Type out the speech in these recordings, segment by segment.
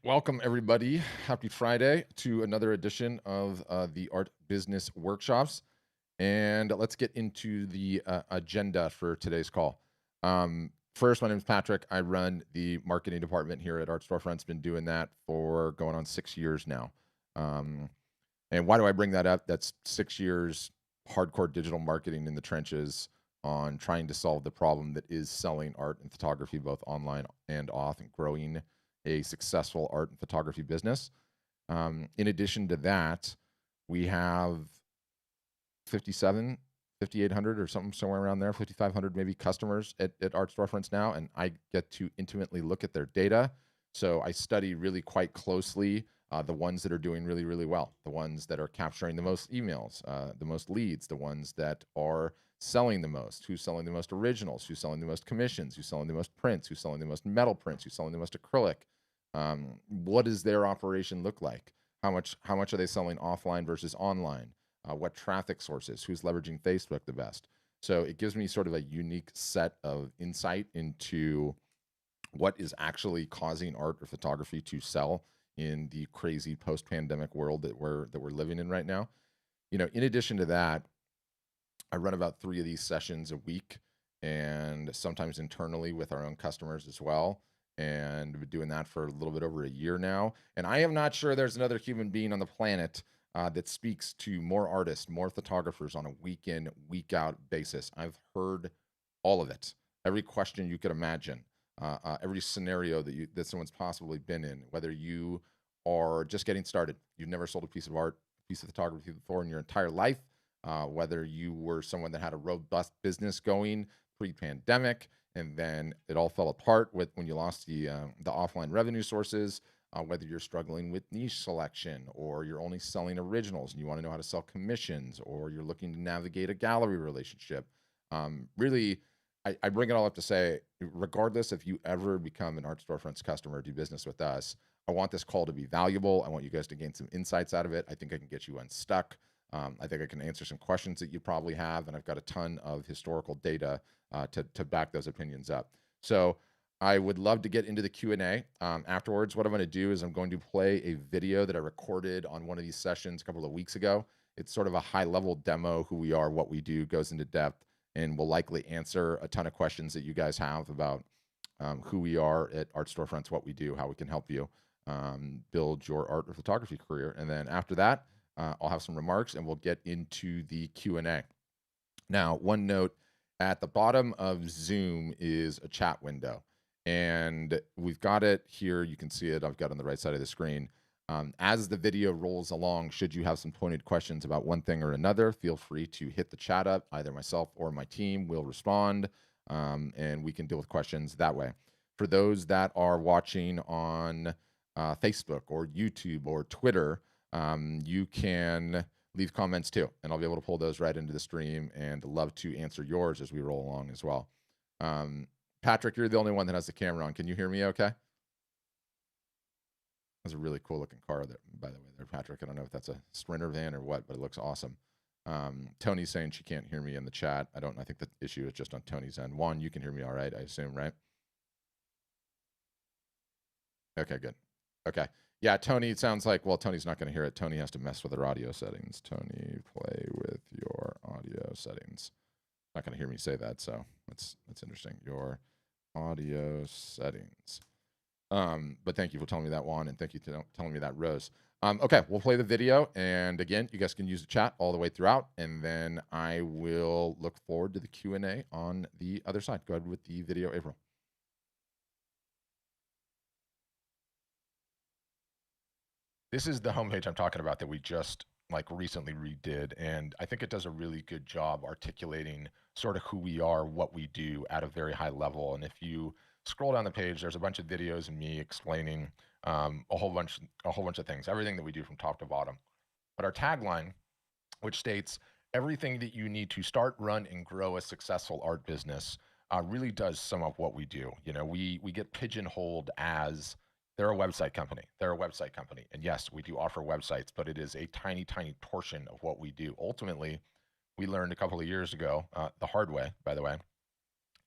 Welcome everybody. Happy Friday to another edition of the Art Business Workshops. And let's get into the agenda for today's call. First, my name is Patrick. I run the marketing department here at Art Storefronts. Been doing that for going on 6 years now. Um, and why do I bring that up? That's 6 years hardcore digital marketing in the trenches on trying to solve the problem that is selling art and photography both online and off and growing a successful art and photography business. In addition to that, we have 57, 5,800 or something somewhere around there, 5,500 maybe customers at Art Storefronts now, and I get to intimately look at their data. So I study really quite closely the ones that are doing really, really well, the ones that are capturing the most emails, the most leads, the ones that are selling the most, who's selling the most originals, who's selling the most commissions, who's selling the most prints, who's selling the most metal prints, who's selling the most acrylic. What does their operation look like? How much are they selling offline versus online? What traffic sources, who's leveraging Facebook the best. So it gives me sort of a unique set of insight into what is actually causing art or photography to sell in the crazy post-pandemic world that we're living in right now. In addition to that, I run about 3 of these sessions a week, and sometimes internally with our own customers as well. And I've been doing that for a little bit over a year now. And I am not sure there's another human being on the planet that speaks to more artists, more photographers on a week in, week out basis. I've heard all of it, every question you could imagine, every scenario that someone's possibly been in. Whether you are just getting started, you've never sold a piece of art, piece of photography before in your entire life, whether you were someone that had a robust business going pre-pandemic and then it all fell apart when you lost the offline revenue sources, whether you're struggling with niche selection or you're only selling originals and you want to know how to sell commissions, or you're looking to navigate a gallery relationship. Really, I bring it all up to say, regardless if you ever become an Art Storefronts customer, do business with us, I want this call to be valuable. I want you guys to gain some insights out of it. I think I can get you unstuck. I think I can answer some questions that you probably have, and I've got a ton of historical data to back those opinions up. So I would love to get into the Q&A. Afterwards, what I'm going to do is I'm going to play a video that I recorded on one of these sessions a couple of weeks ago. It's sort of a high-level demo, who we are, what we do, goes into depth, and will likely answer a ton of questions that you guys have about who we are at Art Storefronts, what we do, how we can help you build your art or photography career. And then after that, I'll have some remarks and we'll get into the Q&A. Now, one note, at the bottom of Zoom is a chat window, and we've got it here. You can see it. I've got it on the right side of the screen. As the video rolls along, should you have some pointed questions about one thing or another, feel free to hit the chat up. Either myself or my team will respond, and we can deal with questions that way. For those that are watching on Facebook or YouTube or Twitter, you can leave comments too, and I'll be able to pull those right into the stream and love to answer yours as we roll along as well. Patrick, you're the only one that has the camera on. Can you hear me okay? That's a really cool looking car there, by the way, there, Patrick. I don't know if that's a Sprinter van or what, but it looks awesome. Tony's saying she can't hear me in the chat. I think the issue is just on Tony's end. Juan, you can hear me all right, I assume, right? Okay, good. Okay. Yeah, Tony, it sounds like, well, Tony's not going to hear it. Tony has to mess with her audio settings. Tony, play with your audio settings. Not going to hear me say that, so that's interesting. Your audio settings. But thank you for telling me that, Juan, and thank you for telling me that, Rose. Okay, we'll play the video, and again, you guys can use the chat all the way throughout, and then I will look forward to the Q&A on the other side. Go ahead with the video, April. This is the homepage I'm talking about that we just recently redid, and I think it does a really good job articulating sort of who we are, what we do at a very high level. And if you scroll down the page, there's a bunch of videos and me explaining a whole bunch of things, everything that we do from top to bottom. But our tagline, which states everything that you need to start, run, and grow a successful art business, really does sum up what we do. We get pigeonholed as they're a website company. They're a website company. And yes, we do offer websites, but it is a tiny, tiny portion of what we do. Ultimately, we learned a couple of years ago, the hard way, by the way,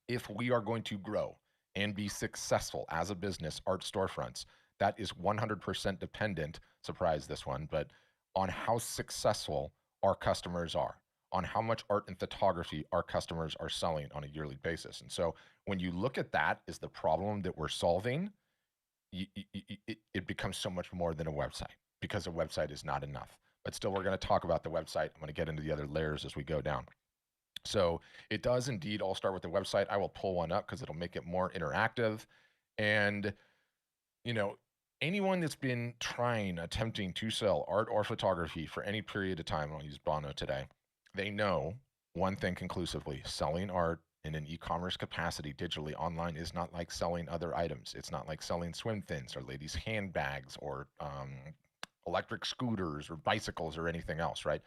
if we are going to grow and be successful as a business, Art Storefronts that is 100% dependent, surprise this one, but on how successful our customers are, on how much art and photography our customers are selling on a yearly basis. And so when you look at that as the problem that we're solving, it becomes so much more than a website, because a website is not enough. But still, we're going to talk about the website. I'm going to get into the other layers as we go down. So it does indeed all start with the website. I will pull one up because it'll make it more interactive. And, you know, anyone that's been attempting to sell art or photography for any period of time, and I'll use Bono today, they know one thing conclusively: selling art in an e-commerce capacity digitally online is not like selling other items. It's not like selling swim fins or ladies' handbags or electric scooters or bicycles or anything else, right?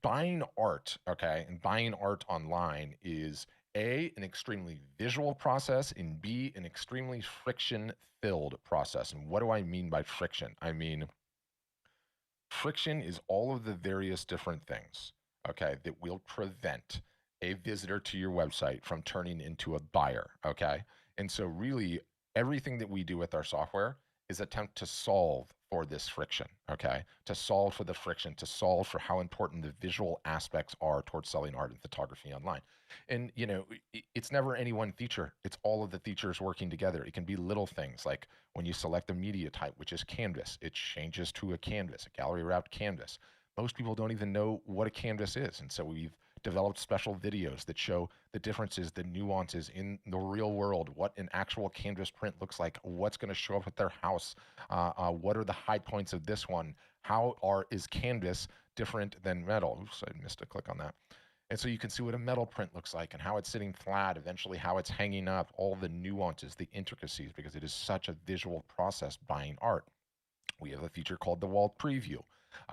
Buying art, okay, and buying art online is A, an extremely visual process, and B, an extremely friction filled process. And what do I mean by friction? I mean, friction is all of the various different things, okay, that will prevent a visitor to your website from turning into a buyer, okay? And so, really, everything that we do with our software is attempt to solve for this friction, okay? To solve for the friction, to solve for how important the visual aspects are towards selling art and photography online. And, it's never any one feature, it's all of the features working together. It can be little things like when you select a media type, which is canvas, it changes to a canvas, a gallery wrapped canvas. Most people don't even know what a canvas is. And so we've developed special videos that show the differences, the nuances in the real world, what an actual canvas print looks like, what's going to show up at their house, what are the high points of this one, is canvas different than metal. Oops, I missed a click on that. And so you can see what a metal print looks like and how it's sitting flat, eventually how it's hanging up, all the nuances, the intricacies, because it is such a visual process buying art. We have a feature called the wall preview,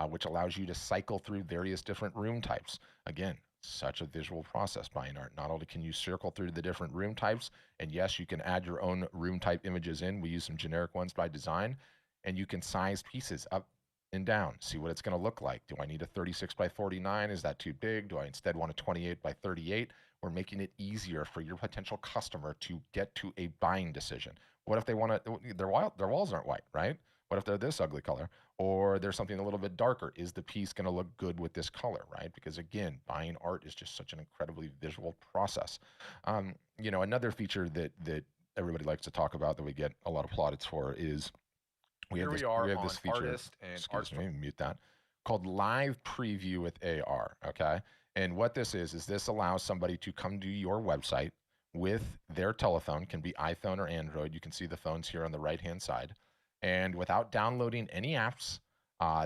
which allows you to cycle through various different room types. Again, such a visual process buying art. Not only can you circle through the different room types, and yes, you can add your own room type images in. We use some generic ones by design, and you can size pieces up and down, see what it's going to look like. Do I need a 36 by 49? Is that too big? Do I instead want a 28 by 38? We're making it easier for your potential customer to get to a buying decision. What if they want to, their walls aren't white, right? What if they're this ugly color? Or there's something a little bit darker? Is the piece going to look good with this color, right? Because again, buying art is just such an incredibly visual process. Another feature that everybody likes to talk about that we get a lot of plaudits for is Here we we are have this on feature, Artist and excuse me, mute that, called live preview with AR, okay? And what this is this allows somebody to come to your website with their telephone, can be iPhone or Android. You can see the phones here on the right-hand side. And without downloading any apps,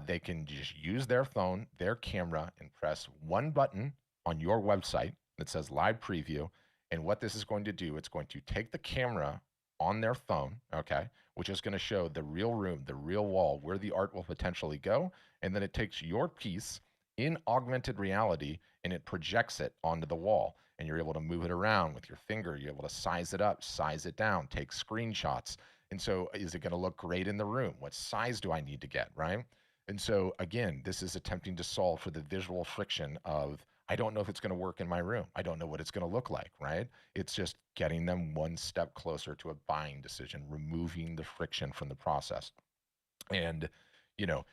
they can just use their phone, their camera, and press one button on your website that says live preview. And what this is going to do, it's going to take the camera on their phone, okay, which is going to show the real room, the real wall, where the art will potentially go. And then it takes your piece in augmented reality and it projects it onto the wall. And you're able to move it around with your finger. You're able to size it up, size it down, take screenshots. And so, is it going to look great in the room? What size do I need to get, right? And so, again, this is attempting to solve for the visual friction of, I don't know if it's going to work in my room. I don't know what it's going to look like, right? It's just getting them one step closer to a buying decision, removing the friction from the process. And, you know,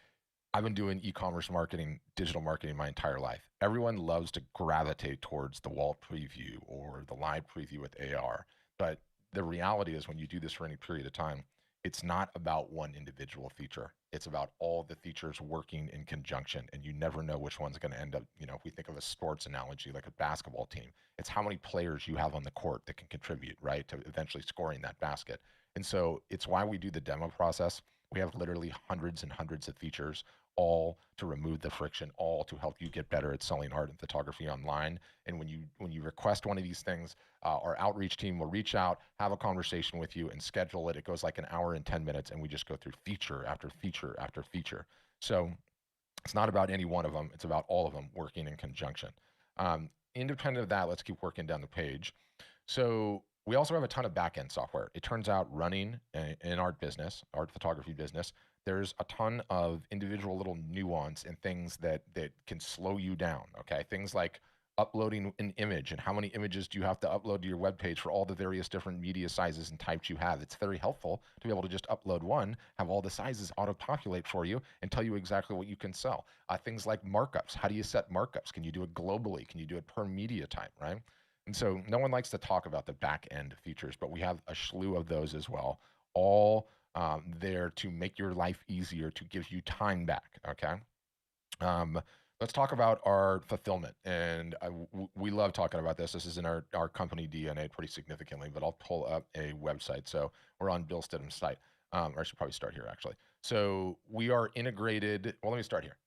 I've been doing e-commerce marketing, digital marketing my entire life. Everyone loves to gravitate towards the wall preview or the live preview with AR. But the reality is when you do this for any period of time, it's not about one individual feature. It's about all the features working in conjunction, and you never know which one's going to end up. If we think of a sports analogy like a basketball team, it's how many players you have on the court that can contribute, right, to eventually scoring that basket. And so it's why we do the demo process. We have literally hundreds and hundreds of features, all to remove the friction, all to help you get better at selling art and photography online. And when you request one of these things, our outreach team will reach out, have a conversation with you, and schedule it. It goes like an hour and 10 minutes, and we just go through feature after feature after feature. So it's not about any one of them; it's about all of them working in conjunction. Independent of that, let's keep working down the page. So we also have a ton of back-end software. It turns out running an art business, art photography business, there's a ton of individual little nuance and things that can slow you down. Okay, things like uploading an image and how many images do you have to upload to your web page for all the various different media sizes and types you have. It's very helpful to be able to just upload one, have all the sizes auto-populate for you, and tell you exactly what you can sell. Things like markups. How do you set markups? Can you do it globally? Can you do it per media type, right? And so no one likes to talk about the back end features, but we have a slew of those as well, all there to make your life easier, to give you time back, okay? Um, let's talk about our fulfillment. And we love talking about this. This is in our company DNA pretty significantly, but I'll pull up a website. So we're on Bill Stidham's site. Or I should probably start here, actually. So we are integrated. Well, let me start here.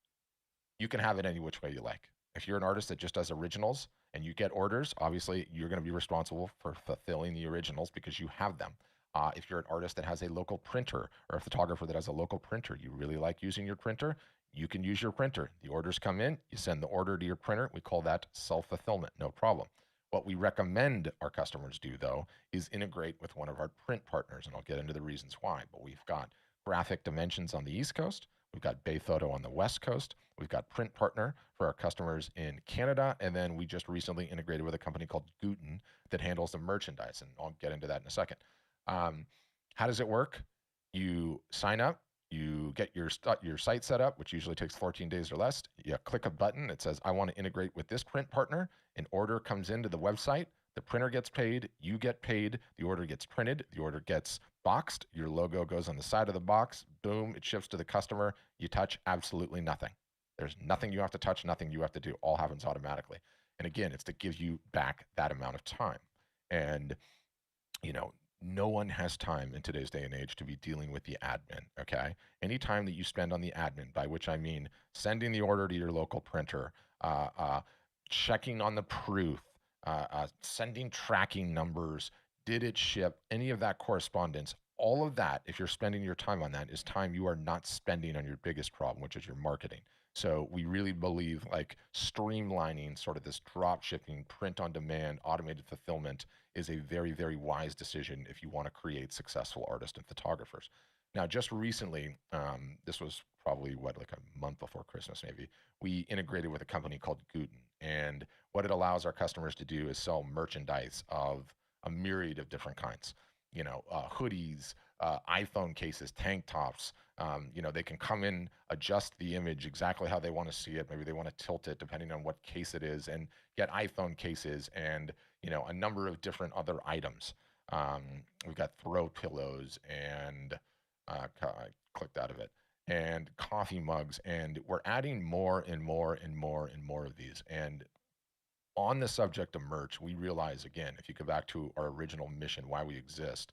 You can have it any which way you like. If you're an artist that just does originals and you get orders, obviously you're going to be responsible for fulfilling the originals because you have them. If you're an artist that has a local printer or a photographer that has a local printer, you really like using your printer, you can use your printer. The orders come in, you send the order to your printer. We call that self-fulfillment, no problem. What we recommend our customers do, though, is integrate with one of our print partners, and I'll get into the reasons why. But we've got Graphic Dimensions on the East Coast, we've got Bay Photo on the West Coast, we've got Print Partner for our customers in Canada, and then we just recently integrated with a company called Guten that handles the merchandise, and I'll get into that in a second. How does it work? You sign up, you get your site set up, which usually takes 14 days or less. You click a button. It says, I want to integrate with this print partner. An order comes into the website. The printer gets paid. You get paid. The order gets printed. The order gets boxed. Your logo goes on the side of the box. Boom, it ships to the customer. You touch absolutely nothing. There's nothing you have to touch, nothing you have to do. All happens automatically. And again, it's to give you back that amount of time. And, you know, no one has time in today's day and age to be dealing with the admin, okay? Any time that you spend on the admin, by which I mean sending the order to your local printer, uh, uh, checking on the proof, sending tracking numbers, did it ship, any of that correspondence, all of that, if you're spending your time on that, is time you are not spending on your biggest problem, which is your marketing. So we really believe like streamlining sort of this drop shipping, print on demand, automated fulfillment is a very, very wise decision if you want to create successful artists and photographers. Now, just recently, this was probably what, like a month before Christmas, maybe, we integrated with a company called Guten. And what it allows our customers to do is sell merchandise of a myriad of different kinds. Hoodies, iPhone cases, tank tops. They can come in, adjust the image exactly how they want to see it. Maybe they want to tilt it depending on what case it is, and get iPhone cases and a number of different other items. We've got throw pillows and I clicked out of it, and coffee mugs, and we're adding more and more and more and more of these. And on the subject of merch, we realize again, if you go back to our original mission, why we exist,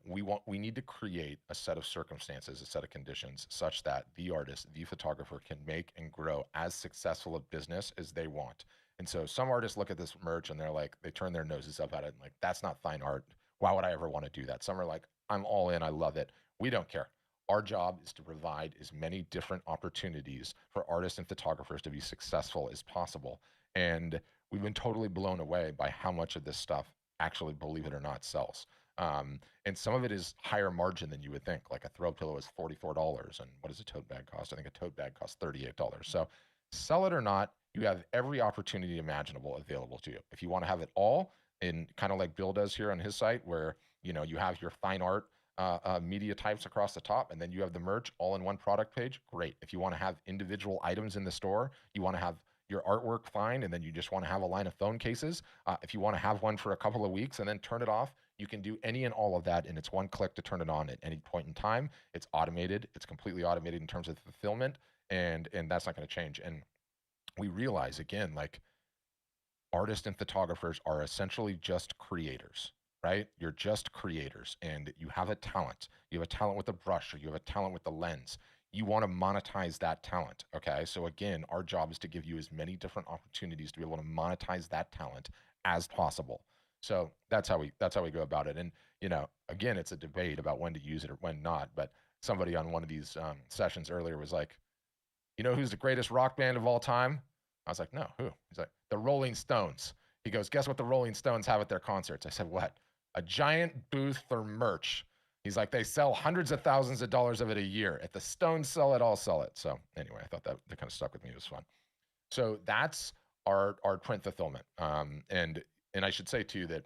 we need to create a set of circumstances, a set of conditions such that the artist, the photographer can make and grow as successful a business as they want. And so some artists look at this merch and they're like, they turn their noses up at it and like, that's not fine art. Why would I ever want to do that? Some are like, I'm all in, I love it. We don't care. Our job is to provide as many different opportunities for artists and photographers to be successful as possible. And we've been totally blown away by how much of this stuff actually, believe it or not, sells. And some of it is higher margin than you would think. Like a throw pillow is $44, and what does a tote bag cost? I think a tote bag costs $38. So sell it or not, you have every opportunity imaginable available to you. If you want to have it all, in kind of like Bill does here on his site, where you have your fine art media types across the top, and then you have the merch all in one product page. Great. If you want to have individual items in the store, you want to have your artwork fine, and then you just want to have a line of phone cases. If you want to have one for a couple of weeks and then turn it off, you can do any and all of that, and it's one click to turn it on at any point in time. It's automated. It's completely automated in terms of fulfillment, and that's not going to change. And we realize again, like artists and photographers are essentially just creators, right? You're just creators, and you have a talent. You have a talent with a brush, or you have a talent with the lens. You want to monetize that talent, okay? So again, our job is to give you as many different opportunities to be able to monetize that talent as possible. So that's how we go about it. And again, it's a debate about when to use it or when not. But somebody on one of these sessions earlier was like, who's the greatest rock band of all time? I was like, no, who? He's like, the Rolling Stones. He goes, guess what the Rolling Stones have at their concerts? I said, what? A giant booth for merch. He's like, they sell hundreds of thousands of dollars of it a year. If the Stones sell it, I'll sell it. So anyway, I thought that kind of stuck with me. It was fun. So that's our print fulfillment. And I should say too that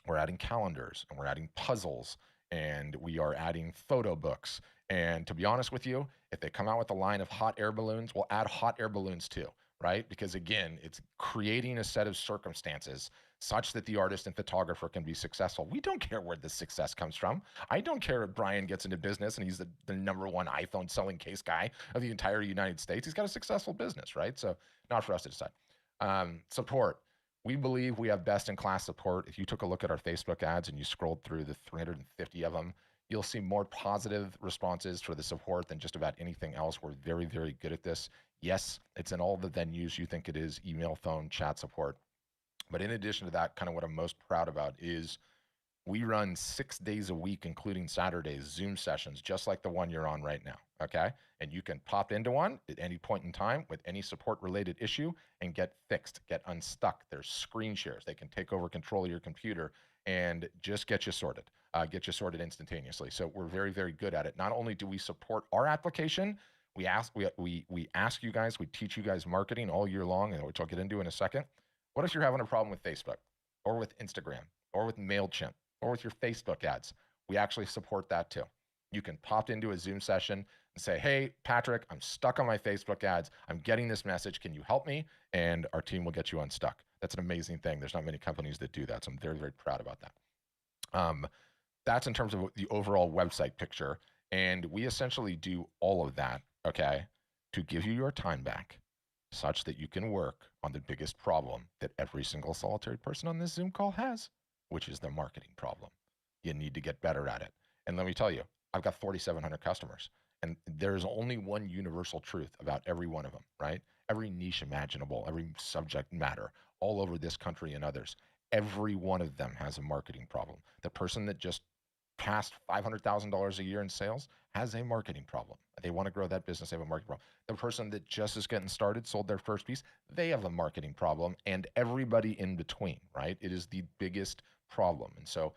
we're adding calendars and we're adding puzzles and we are adding photo books. And to be honest with you, if they come out with a line of hot air balloons, we'll add hot air balloons too, right? Because again, it's creating a set of circumstances such that the artist and photographer can be successful. We don't care where the success comes from. I don't care if Brian gets into business and he's the number one iPhone selling case guy of the entire United States. He's got a successful business, right? So not for us to decide. Support. We believe we have best in class support. If you took a look at our Facebook ads and you scrolled through the 350 of them, you'll see more positive responses for the support than just about anything else. We're very, very good at this. Yes, it's in all the venues you think it is, email, phone, chat support. But in addition to that, kind of what I'm most proud about is we run 6 days a week, including Saturdays, Zoom sessions, just like the one you're on right now. Okay. And you can pop into one at any point in time with any support related issue and get fixed, get unstuck. There's screen shares. They can take over control of your computer and just get you sorted instantaneously. So we're very, very good at it. Not only do we support our application, we ask you guys, we teach you guys marketing all year long, and which I'll get into in a second. What if you're having a problem with Facebook or with Instagram or with MailChimp or with your Facebook ads? We actually support that too. You can pop into a Zoom session and say, hey, Patrick, I'm stuck on my Facebook ads. I'm getting this message. Can you help me? And our team will get you unstuck. That's an amazing thing. There's not many companies that do that. So I'm very, very proud about that. That's in terms of the overall website picture. And we essentially do all of that, okay, to give you your time back such that you can work on the biggest problem that every single solitary person on this Zoom call has, which is their marketing problem. You need to get better at it. And let me tell you, I've got 4,700 customers, and there's only one universal truth about every one of them, right? Every niche imaginable, every subject matter all over this country and others, every one of them has a marketing problem. The person that just passed $500,000 a year in sales has a marketing problem. They want to grow that business, they have a marketing problem. The person that just is getting started, sold their first piece, they have a marketing problem, and everybody in between, right? It is the biggest problem. And so,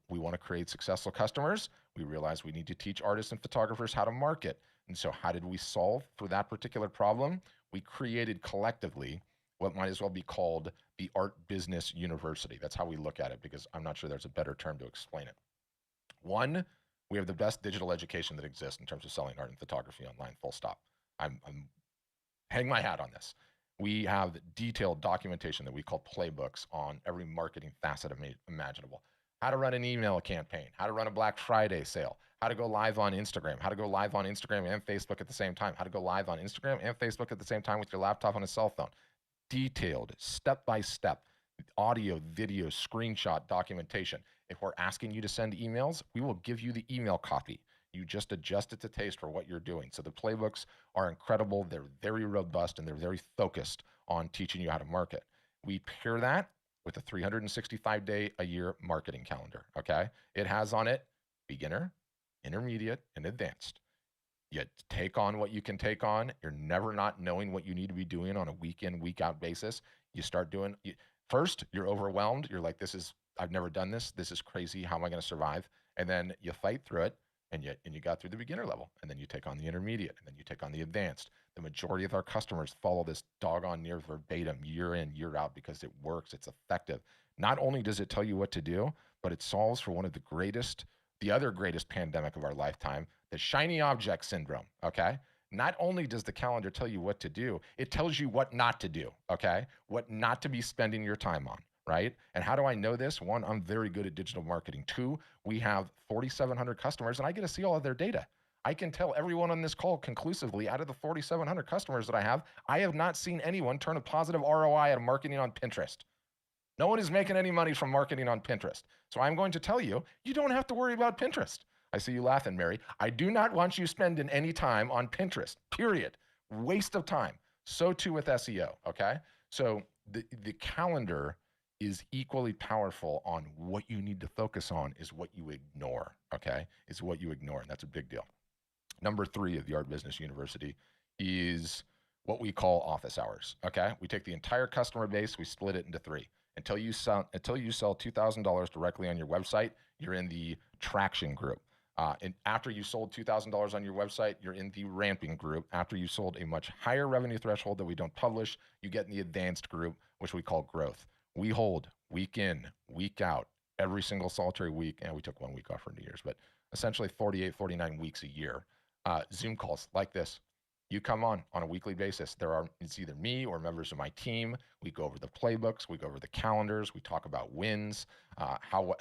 we want to create successful customers. We realize we need to teach artists and photographers how to market. And so how did we solve for that particular problem? We created collectively what might as well be called the Art Business University. That's how we look at it, because I'm not sure there's a better term to explain it. One, we have the best digital education that exists in terms of selling art and photography online, full stop. I'm hang my hat on this. We have detailed documentation that we call playbooks on every marketing facet imaginable. How to run an email campaign, how to run a Black Friday sale, how to go live on Instagram, how to go live on Instagram and Facebook at the same time, how to go live on Instagram and Facebook at the same time with your laptop on a cell phone. Detailed, step-by-step, audio, video, screenshot documentation. If we're asking you to send emails, we will give you the email copy. You just adjust it to taste for what you're doing. So the playbooks are incredible. They're very robust and they're very focused on teaching you how to market. We pair that with a 365-day-a-year marketing calendar, okay? It has on it beginner, intermediate, and advanced. You take on what you can take on. You're never not knowing what you need to be doing on a week in, week out basis. You start doing, first, you're overwhelmed. You're like, I've never done this. This is crazy. How am I going to survive? And then you fight through it, and you got through the beginner level, and then you take on the intermediate, and then you take on the advanced. The majority of our customers follow this doggone near verbatim year in, year out, because it works. It's effective. Not only does it tell you what to do, but it solves for one of the other greatest pandemic of our lifetime, the shiny object syndrome, okay? Not only does the calendar tell you what to do, it tells you what not to do, okay? What not to be spending your time on, right? And how do I know this? One, I'm very good at digital marketing. Two, we have 4,700 customers and I get to see all of their data. I can tell everyone on this call conclusively, out of the 4,700 customers that I have not seen anyone turn a positive ROI at marketing on Pinterest. No one is making any money from marketing on Pinterest. So I'm going to tell you, you don't have to worry about Pinterest. I see you laughing, Mary. I do not want you spending any time on Pinterest, period. Waste of time. So too with SEO, okay? So the calendar is equally powerful on what you need to focus on is what you ignore, okay? It's what you ignore, and that's a big deal. Number 3 of the Art Business University is what we call office hours, okay? We take the entire customer base, we split it into 3. Until you sell $2,000 directly on your website, you're in the traction group. And after you sold $2,000 on your website, you're in the ramping group. After you sold a much higher revenue threshold that we don't publish, you get in the advanced group, which we call growth. We hold week in, week out, every single solitary week. And we took 1 week off for New Year's, but essentially 48, 49 weeks a year. Zoom calls like this. You come on a weekly basis. It's either me or members of my team. We go over the playbooks, we go over the calendars, we talk about wins, how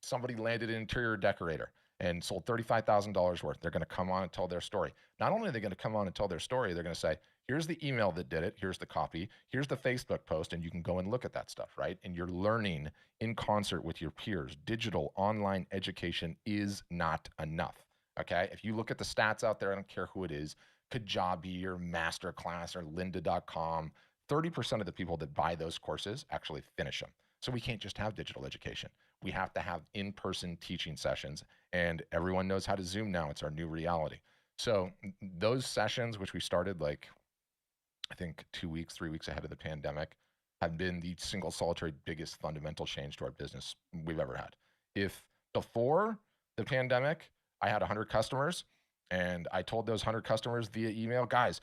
somebody landed an interior decorator and sold $35,000 worth. They're going to come on and tell their story. Not only are they going to come on and tell their story, they're going to say, here's the email that did it, here's the copy, here's the Facebook post, and you can go and look at that stuff, right? And you're learning in concert with your peers. Digital online education is not enough, okay? If you look at the stats out there, I don't care who it is, Kajabi or Masterclass or lynda.com, 30% of the people that buy those courses actually finish them. So we can't just have digital education. We have to have in-person teaching sessions, and everyone knows how to Zoom now. It's our new reality. So those sessions, which we started like, I think 2 weeks, 3 weeks ahead of the pandemic, have been the single solitary biggest fundamental change to our business we've ever had. If before the pandemic, I had 100 customers and I told those 100 customers via email, guys,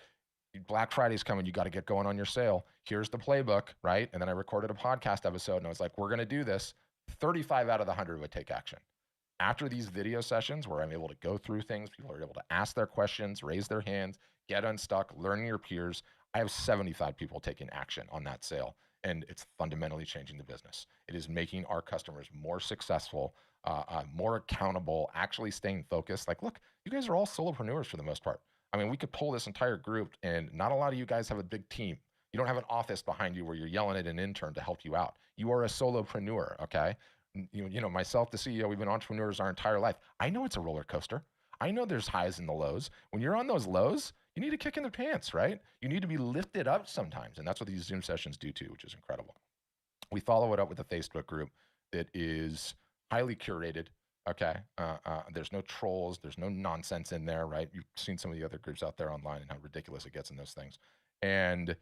Black Friday's coming. You got to get going on your sale. Here's the playbook, right? And then I recorded a podcast episode and I was like, we're going to do this. 35 out of the 100 would take action. After these video sessions where I'm able to go through things, people are able to ask their questions, raise their hands, get unstuck, learn your peers. I have 75 people taking action on that sale, and it's fundamentally changing the business. It is making our customers more successful, more accountable, actually staying focused. Like, look, you guys are all solopreneurs for the most part. I mean, we could pull this entire group, and not a lot of you guys have a big team. You don't have an office behind you where you're yelling at an intern to help you out. You are a solopreneur, okay? Myself, the CEO, we've been entrepreneurs our entire life. I know it's a roller coaster. I know there's highs and the lows. When you're on those lows, you need to kick in the pants, right? You need to be lifted up sometimes. And that's what these Zoom sessions do too, which is incredible. We follow it up with a Facebook group that is highly curated. Okay. There's no trolls. There's no nonsense in there, right? You've seen some of the other groups out there online and how ridiculous it gets in those things. And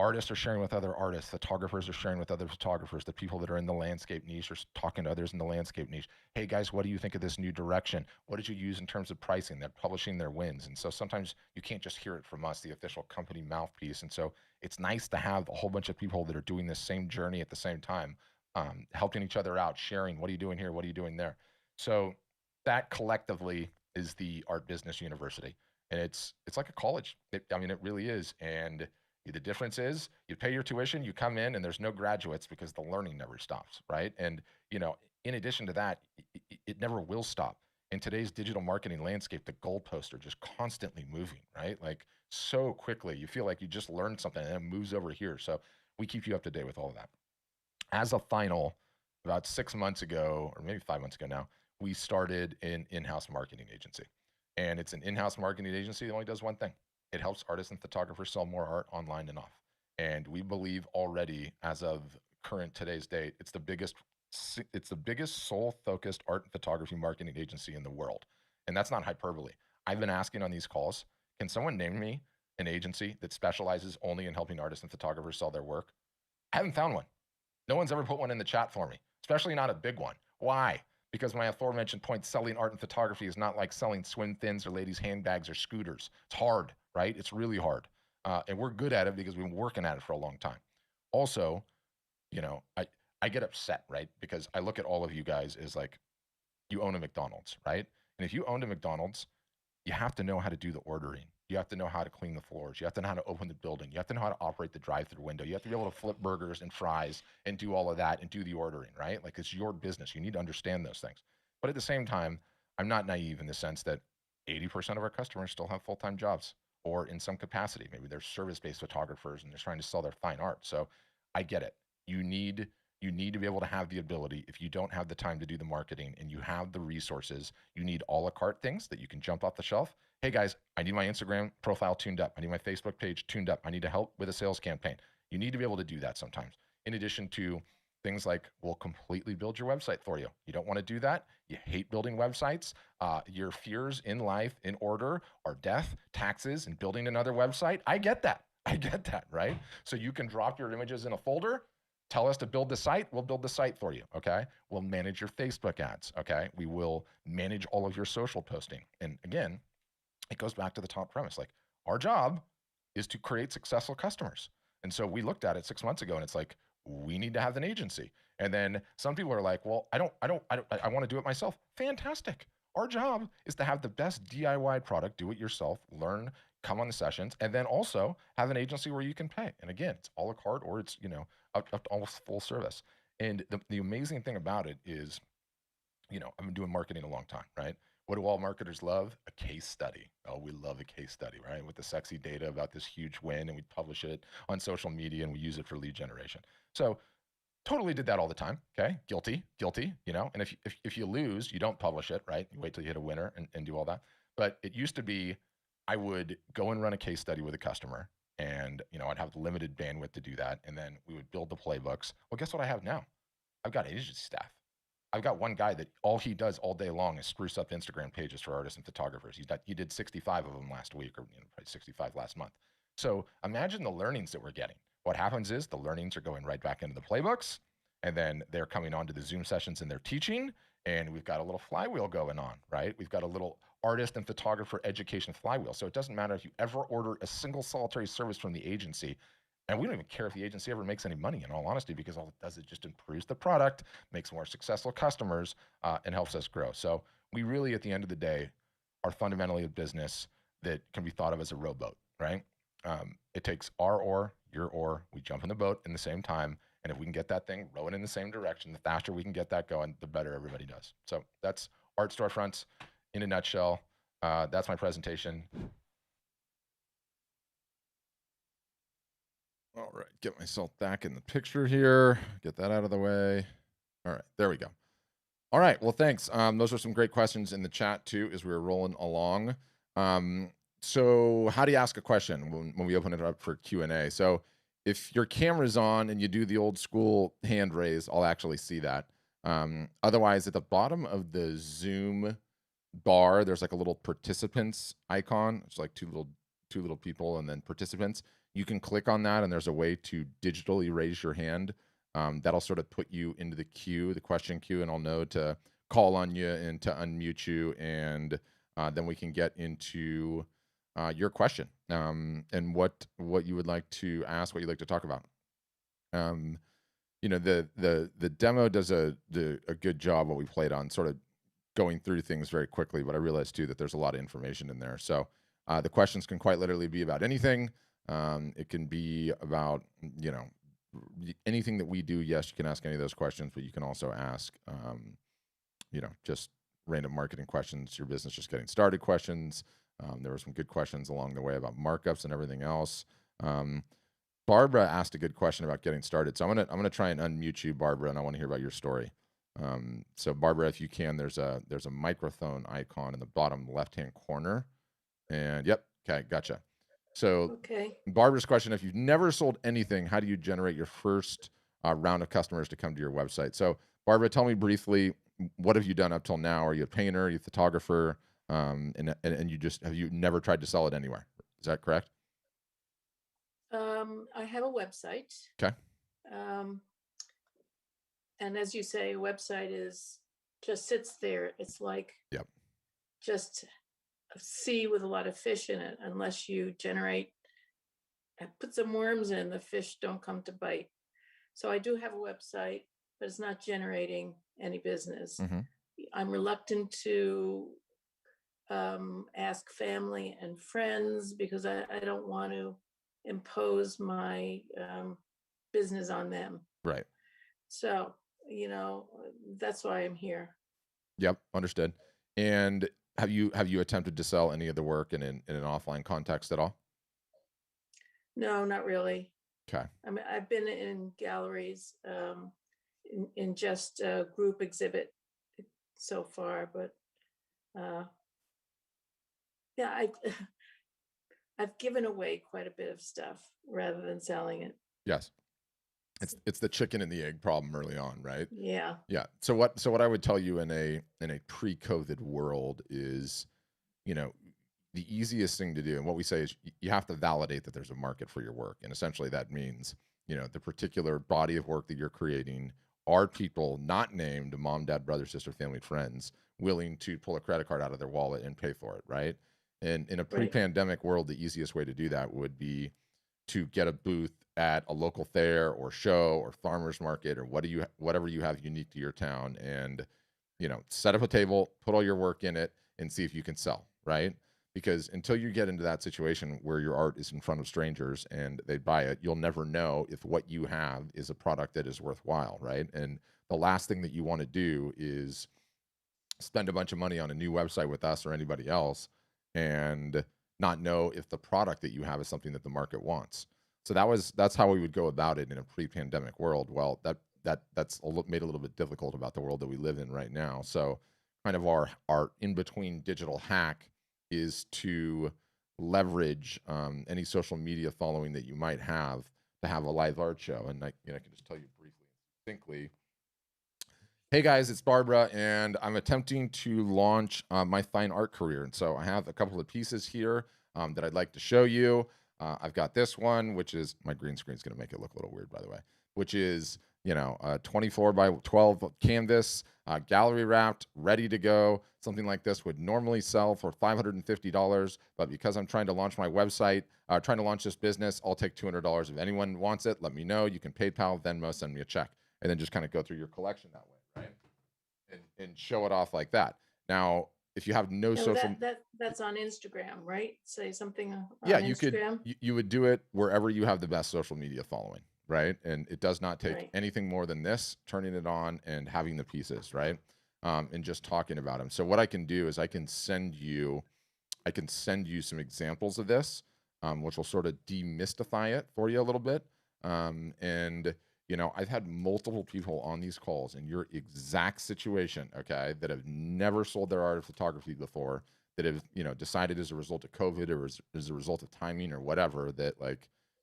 artists are sharing with other artists, photographers are sharing with other photographers, the people that are in the landscape niche are talking to others in the landscape niche. Hey guys, what do you think of this new direction? What did you use in terms of pricing? They're publishing their wins. And so sometimes you can't just hear it from us, the official company mouthpiece. And so it's nice to have a whole bunch of people that are doing this same journey at the same time, helping each other out, sharing, what are you doing here? What are you doing there? So that collectively is the Art Business University. And it's like a college. It really is. And the difference is you pay your tuition, you come in, and there's no graduates because the learning never stops, right? And in addition to that, it never will stop. In today's digital marketing landscape, the goalposts are just constantly moving, right? Like so quickly, you feel like you just learned something and it moves over here. So we keep you up to date with all of that. As a final, about 6 months ago, or maybe 5 months ago now, we started an in-house marketing agency. And it's an in-house marketing agency that only does one thing. It helps artists and photographers sell more art online and off. And we believe already, as of today's date, it's the biggest sole-focused art and photography marketing agency in the world. And that's not hyperbole. I've been asking on these calls, can someone name me an agency that specializes only in helping artists and photographers sell their work? I haven't found one. No one's ever put one in the chat for me, especially not a big one. Why? Because my aforementioned point, selling art and photography is not like selling swim fins or ladies' handbags or scooters. It's hard, right? It's really hard. And we're good at it because we've been working at it for a long time. Also, I get upset, right? Because I look at all of you guys as like, you own a McDonald's, right? And if you owned a McDonald's, you have to know how to do the ordering. You have to know how to clean the floors. You have to know how to open the building. You have to know how to operate the drive-through window. You have to be able to flip burgers and fries and do all of that and do the ordering, right? Like it's your business. You need to understand those things. But at the same time, I'm not naive in the sense that 80% of our customers still have full-time jobs or in some capacity. Maybe they're service-based photographers and they're trying to sell their fine art. So I get it. You need to be able to have the ability. If you don't have the time to do the marketing and you have the resources, you need a la carte things that you can jump off the shelf. Hey guys, I need my Instagram profile tuned up. I need my Facebook page tuned up. I need to help with a sales campaign. You need to be able to do that sometimes. In addition to things like we'll completely build your website for you. You don't want to do that. You hate building websites. Your fears in life in order are death, taxes, and building another website. I get that. I get that, right? So you can drop your images in a folder. Tell us to build the site, we'll build the site for you, okay? We'll manage your Facebook ads, okay? We will manage all of your social posting. And again, it goes back to the top premise. Like, our job is to create successful customers. And so we looked at it 6 months ago and it's like, we need to have an agency. And then some people are like, well, I want to do it myself. Fantastic. Our job is to have the best DIY product, do it yourself, learn, come on the sessions, and then also have an agency where you can pay. And again, it's a la carte or it's, up to almost full service. And the amazing thing about it is, I've been doing marketing a long time, right? What do all marketers love? A case study. Oh, we love a case study, right? With the sexy data about this huge win, and we publish it on social media and we use it for lead generation. So totally did that all the time. Okay, guilty. And if you lose, you don't publish it, right? You wait till you hit a winner and do all that. But it used to be, I would go and run a case study with a customer, and I'd have limited bandwidth to do that, and then we would build the playbooks. Well, guess what I have now? I've got agency staff. I've got one guy that all he does all day long is spruce up Instagram pages for artists and photographers. He did 65 of them last week, or probably 65 last month. So imagine the learnings that we're getting. What happens is the learnings are going right back into the playbooks, and then they're coming onto the Zoom sessions and they're teaching, and we've got a little flywheel going on, right? We've got a little artist and photographer education flywheel. So it doesn't matter if you ever order a single solitary service from the agency, and we don't even care if the agency ever makes any money, in all honesty, because all it does is just improves the product, makes more successful customers, and helps us grow. So we really, at the end of the day, are fundamentally a business that can be thought of as a rowboat, right? It takes our oar, your oar. We jump in the boat in the same time, and if we can get that thing rowing in the same direction, the faster we can get that going, the better everybody does. So that's Art Storefronts in a nutshell. That's my presentation. All right, get myself back in the picture here. Get that out of the way. All right, there we go. All right, well, thanks. Those are some great questions in the chat too, as we were rolling along. So how do you ask a question when we open it up for Q&A? So if your camera's on and you do the old school hand raise, I'll actually see that. Otherwise, at the bottom of the Zoom bar, there's like a little participants icon. It's like two little people and then participants. You can click on that and there's a way to digitally raise your hand. That'll sort of put you into the queue, the question queue, and I'll know to call on you and to unmute you, and then we can get into your question and what you would like to ask, what you'd like to talk about. The demo does a good job, what we played on, sort of going through things very quickly, but I realized too that there's a lot of information in there. So the questions can quite literally be about anything. It can be about, anything that we do. Yes, you can ask any of those questions, but you can also ask, just random marketing questions, your business just getting started questions. There were some good questions along the way about markups and everything else. Barbara asked a good question about getting started. So I'm gonna try and unmute you, Barbara, and I want to hear about your story. So Barbara, if you can, there's a microphone icon in the bottom left-hand corner. And yep, okay, gotcha. So Okay. Barbara's question: if you've never sold anything, how do you generate your first round of customers to come to your website? So Barbara, tell me briefly, what have you done up till now? Are you a painter? Are you a photographer? And have you never tried to sell it anywhere? Is that correct? I have a website. Okay. And as you say, a website just sits there. It's like just a sea with a lot of fish in it. Unless you put some worms in, the fish don't come to bite. So I do have a website, but it's not generating any business. Mm-hmm. I'm reluctant to ask family and friends because I don't want to impose my business on them. Right. So, that's why I'm here. Yep, understood. And have you attempted to sell any of the work in an offline context at all? No, not really. Okay. I mean, I've been in galleries in just a group exhibit so far, but yeah, I've given away quite a bit of stuff rather than selling it. Yes. It's the chicken and the egg problem early on, right? Yeah. Yeah. So what I would tell you in a pre-COVID world is, the easiest thing to do, and what we say is you have to validate that there's a market for your work. And essentially that means the particular body of work that you're creating, are people not named mom, dad, brother, sister, family, friends willing to pull a credit card out of their wallet and pay for it, right? And in a Right. pre-pandemic world, the easiest way to do that would be to get a booth at a local fair or show or farmers market or whatever you have unique to your town, and set up a table, put all your work in it, and see if you can sell, right? Because until you get into that situation where your art is in front of strangers and they buy it, you'll never know if what you have is a product that is worthwhile, right? And the last thing that you want to do is spend a bunch of money on a new website with us or anybody else and not know if the product that you have is something that the market wants. So that's how we would go about it in a pre-pandemic world. Well, that's made a little bit difficult about the world that we live in right now. So kind of our in between digital hack is to leverage any social media following that you might have to have a live art show. And I can just tell you briefly, succinctly. Hey guys, it's Barbara, and I'm attempting to launch my fine art career. And so I have a couple of pieces here that I'd like to show you. I've got this one, which is, my green screen is going to make it look a little weird, by the way, which is, a 24 by 12 canvas, gallery wrapped, ready to go. Something like this would normally sell for $550, but because I'm trying to launch my website, trying to launch this business, I'll take $200. If anyone wants it, let me know. You can PayPal, Venmo, send me a check, and then just kind of go through your collection that way. Right? And show it off like that. Now, if you have no social, that's on Instagram, right? Say something on Instagram. Instagram. You would do it wherever you have the best social media following, right? And it does not take anything more than this, turning it on and having the pieces, right? And just talking about them. So what I can do is I can send you some examples of this, which will sort of demystify it for you a little bit. And I've had multiple people on these calls in your exact situation, okay, that have never sold their art of photography before, that have, decided as a result of COVID or as a result of timing or whatever, that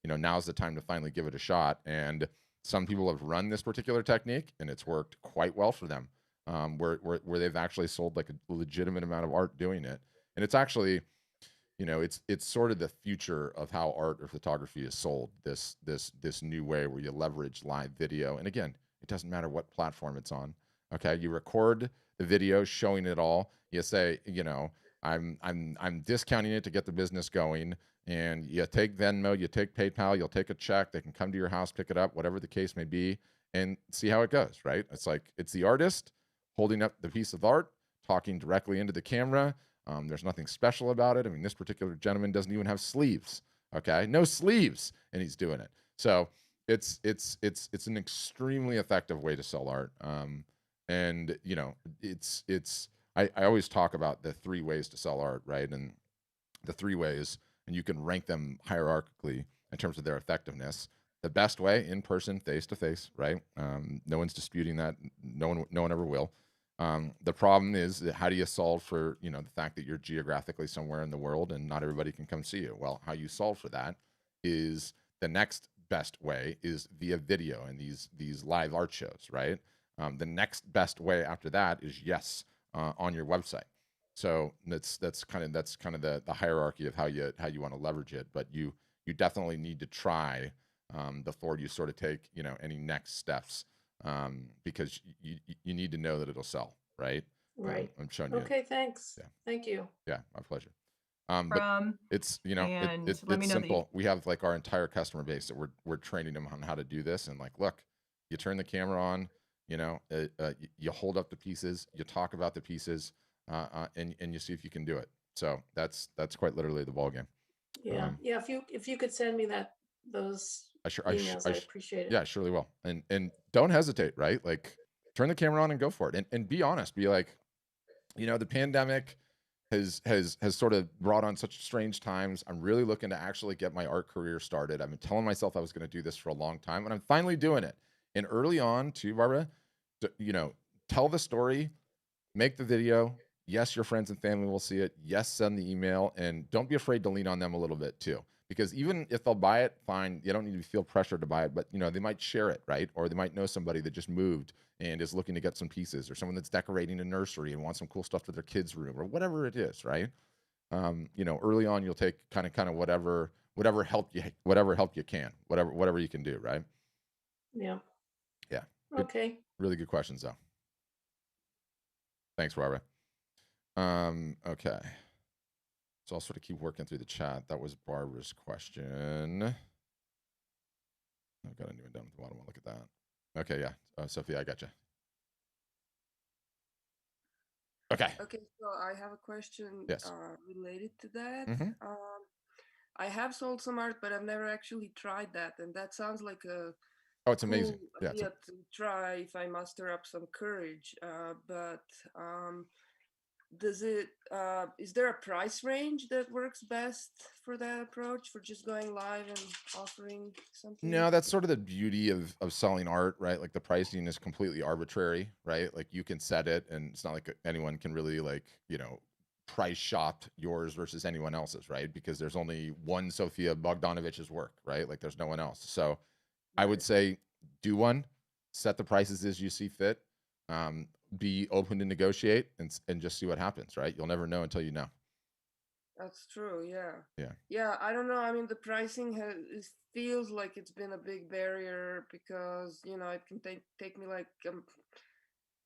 now's the time to finally give it a shot. And some people have run this particular technique and it's worked quite well for them, where they've actually sold like a legitimate amount of art doing it. And it's actually, it's sort of the future of how art or photography is sold, this new way where you leverage live video. And again, it doesn't matter what platform it's on. Okay, you record the video showing it all. You say, I'm discounting it to get the business going, and you take Venmo, you take PayPal, you'll take a check, they can come to your house, pick it up, whatever the case may be, and see how it goes, right? It's like, it's the artist holding up the piece of art, talking directly into the camera. There's nothing special about it. I mean, this particular gentleman doesn't even have sleeves. Okay, no sleeves, and he's doing it. So it's an extremely effective way to sell art. And I always talk about the 3 ways to sell art, right? And the 3 ways, and you can rank them hierarchically in terms of their effectiveness. The best way, in person, face to face, right? No one's disputing that. No one ever will. The problem is that how do you solve for, the fact that you're geographically somewhere in the world and not everybody can come see you? Well, how you solve for that is the next best way is via video and these live art shows, right? The next best way after that is on your website. So that's kind of the hierarchy of how you want to leverage it. But you definitely need to try before you sort of take any next steps. Because you need to know that it'll sell, right? Right. I'm showing you. Okay, thanks. Yeah. Thank you. Yeah, my pleasure. But it's it's simple. We have like our entire customer base that we're training them on how to do this. And like, look, you turn the camera on, you hold up the pieces, you talk about the pieces, and you see if you can do it. So that's quite literally the ball game. Yeah, yeah. If you could send me those emails, I appreciate it. Yeah, I surely will. And don't hesitate, right? Like, turn the camera on and go for it. And be honest. Be like, the pandemic has sort of brought on such strange times. I'm really looking to actually get my art career started. I've been telling myself I was going to do this for a long time, and I'm finally doing it. And early on, too, Barbara, tell the story, make the video. Yes, your friends and family will see it. Yes, send the email, and don't be afraid to lean on them a little bit too. Because even if they'll buy it, fine. You don't need to feel pressured to buy it, but they might share it, right? Or they might know somebody that just moved and is looking to get some pieces, or someone that's decorating a nursery and wants some cool stuff for their kids' room, or whatever it is, right? Early on, you'll take kind of whatever help you can, whatever you can do, right? Yeah. Yeah. Good, Okay. really good questions though. Thanks, Barbara. Okay. So I'll sort of keep working through the chat. That was Barbara's question. I've got a new one down at the bottom. I'll look at that. Okay, yeah. Sophia, I got you. Okay. Okay, so I have a question Yes. related to that. Mm-hmm. I have sold some art, but I've never actually tried that, and that sounds like a Oh, it's cool amazing. Yeah. idea to try if I muster up some courage. But does it is there a price range that works best for that approach, for just going live and offering something? No, that's sort of the beauty of selling art, right? Like the pricing is completely arbitrary, right? Like you can set it, and it's not like anyone can really like, price shop yours versus anyone else's, right? Because there's only one Sophia Bogdanovich's work, right? Like there's no one else. So I would say do one, set the prices as you see fit, be open to negotiate, and just see what happens, right? You'll never know until you know. That's true. Yeah. Yeah. Yeah. I don't know. I mean, the pricing it feels like it's been a big barrier because it can take me like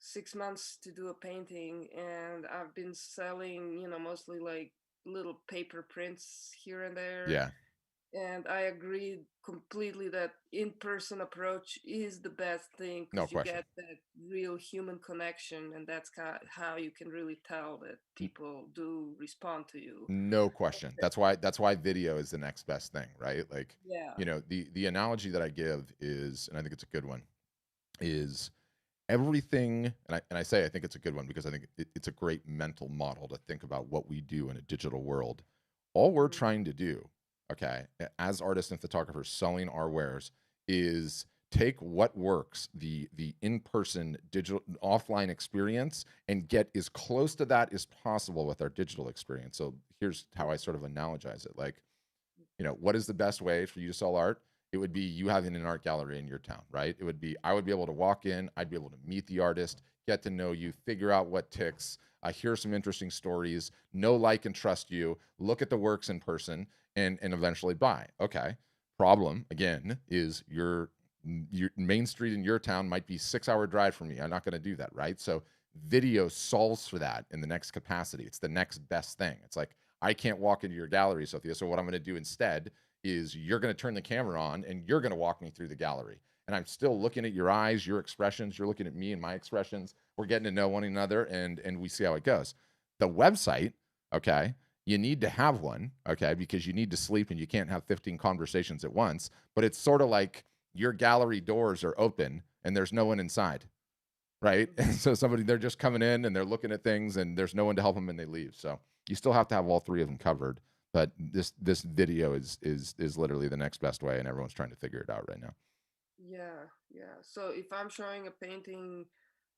6 months to do a painting, and I've been selling mostly like little paper prints here and there. Yeah. And I agree completely that in-person approach is the best thing No because you question. get that real human connection, and that's how you can really tell that people do respond to you. No question. That's why video is the next best thing, right? Like, Yeah. The analogy that I give is, and I think it's a good one, is everything, and I say I think it's a good one because I think it's a great mental model to think about what we do in a digital world. All we're trying to do, okay, as artists and photographers selling our wares, is take what works, the in-person digital offline experience, and get as close to that as possible with our digital experience. So here's how I sort of analogize it. Like, what is the best way for you to sell art? It would be you having an art gallery in your town, right? It would be, I would be able to walk in, I'd be able to meet the artist, get to know you, figure out what ticks, hear some interesting stories, know, like, and trust you, look at the works in person, and eventually buy. Okay. Problem again is your main street in your town might be 6-hour drive from me. I'm not going to do that, right? So video solves for that in the next capacity. It's the next best thing. It's like, I can't walk into your gallery, Sophia. So what I'm going to do instead is you're going to turn the camera on and you're going to walk me through the gallery. And I'm still looking at your eyes, your expressions. You're looking at me and my expressions. We're getting to know one another, and we see how it goes. The website, okay, you need to have one, okay, because you need to sleep and you can't have 15 conversations at once. But it's sort of like your gallery doors are open and there's no one inside, right? And so they're just coming in and they're looking at things and there's no one to help them and they leave. So you still have to have all three of them covered. But this video is literally the next best way, and everyone's trying to figure it out right now. Yeah, yeah. So if I'm showing a painting,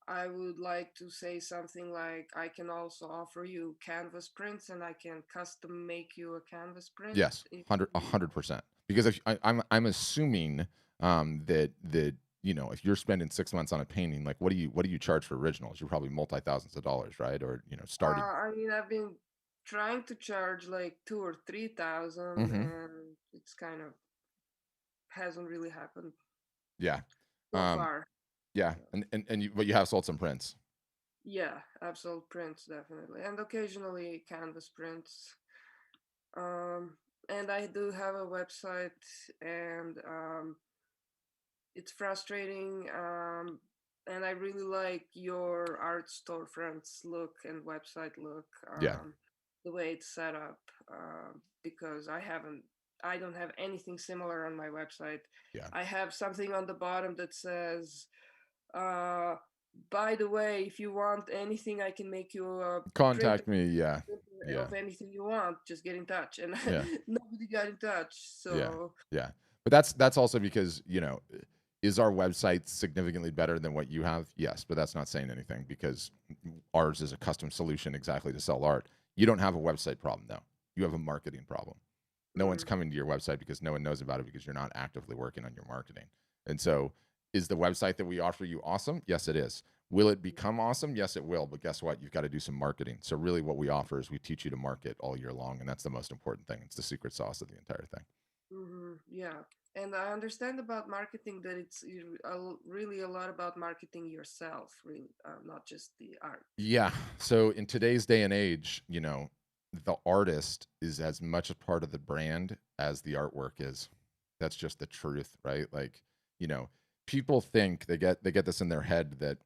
I would like to say something like, I can also offer you canvas prints, and I can custom make you a canvas print. Yes, 100%. Because if I'm assuming that if you're spending 6 months on a painting, like what do you charge for originals? You're probably multi-thousands of dollars, right? Or starting. I mean, I've been trying to charge like 2 or 3,000, and it's kind of hasn't really happened. Yeah. So far. Yeah, but you have sold some prints. Yeah, I've sold prints definitely, and occasionally canvas prints. And I do have a website, and it's frustrating. And I really like your art storefronts look and website look. Yeah. The way it's set up, because I don't have anything similar on my website. Yeah. I have something on the bottom that says, by the way, if you want anything, I can make you a contact me. Yeah. Of anything you want, just get in touch. And nobody got in touch. So yeah. But that's also because, is our website significantly better than what you have? Yes, but that's not saying anything because ours is a custom solution exactly to sell art. You don't have a website problem though. You have a marketing problem. No one's coming to your website because no one knows about it because you're not actively working on your marketing. And so, is the website that we offer you awesome? Yes, it is. Will it become awesome? Yes, it will. But guess what? You've got to do some marketing. So really what we offer is we teach you to market all year long. And that's the most important thing. It's the secret sauce of the entire thing. Yeah. And I understand about marketing that it's really a lot about marketing yourself, really, not just the art. Yeah. So in today's day and age, you know, the artist is as much a part of the brand as the artwork is. That's just the truth, right? Like, you know, people think they get this in their head that,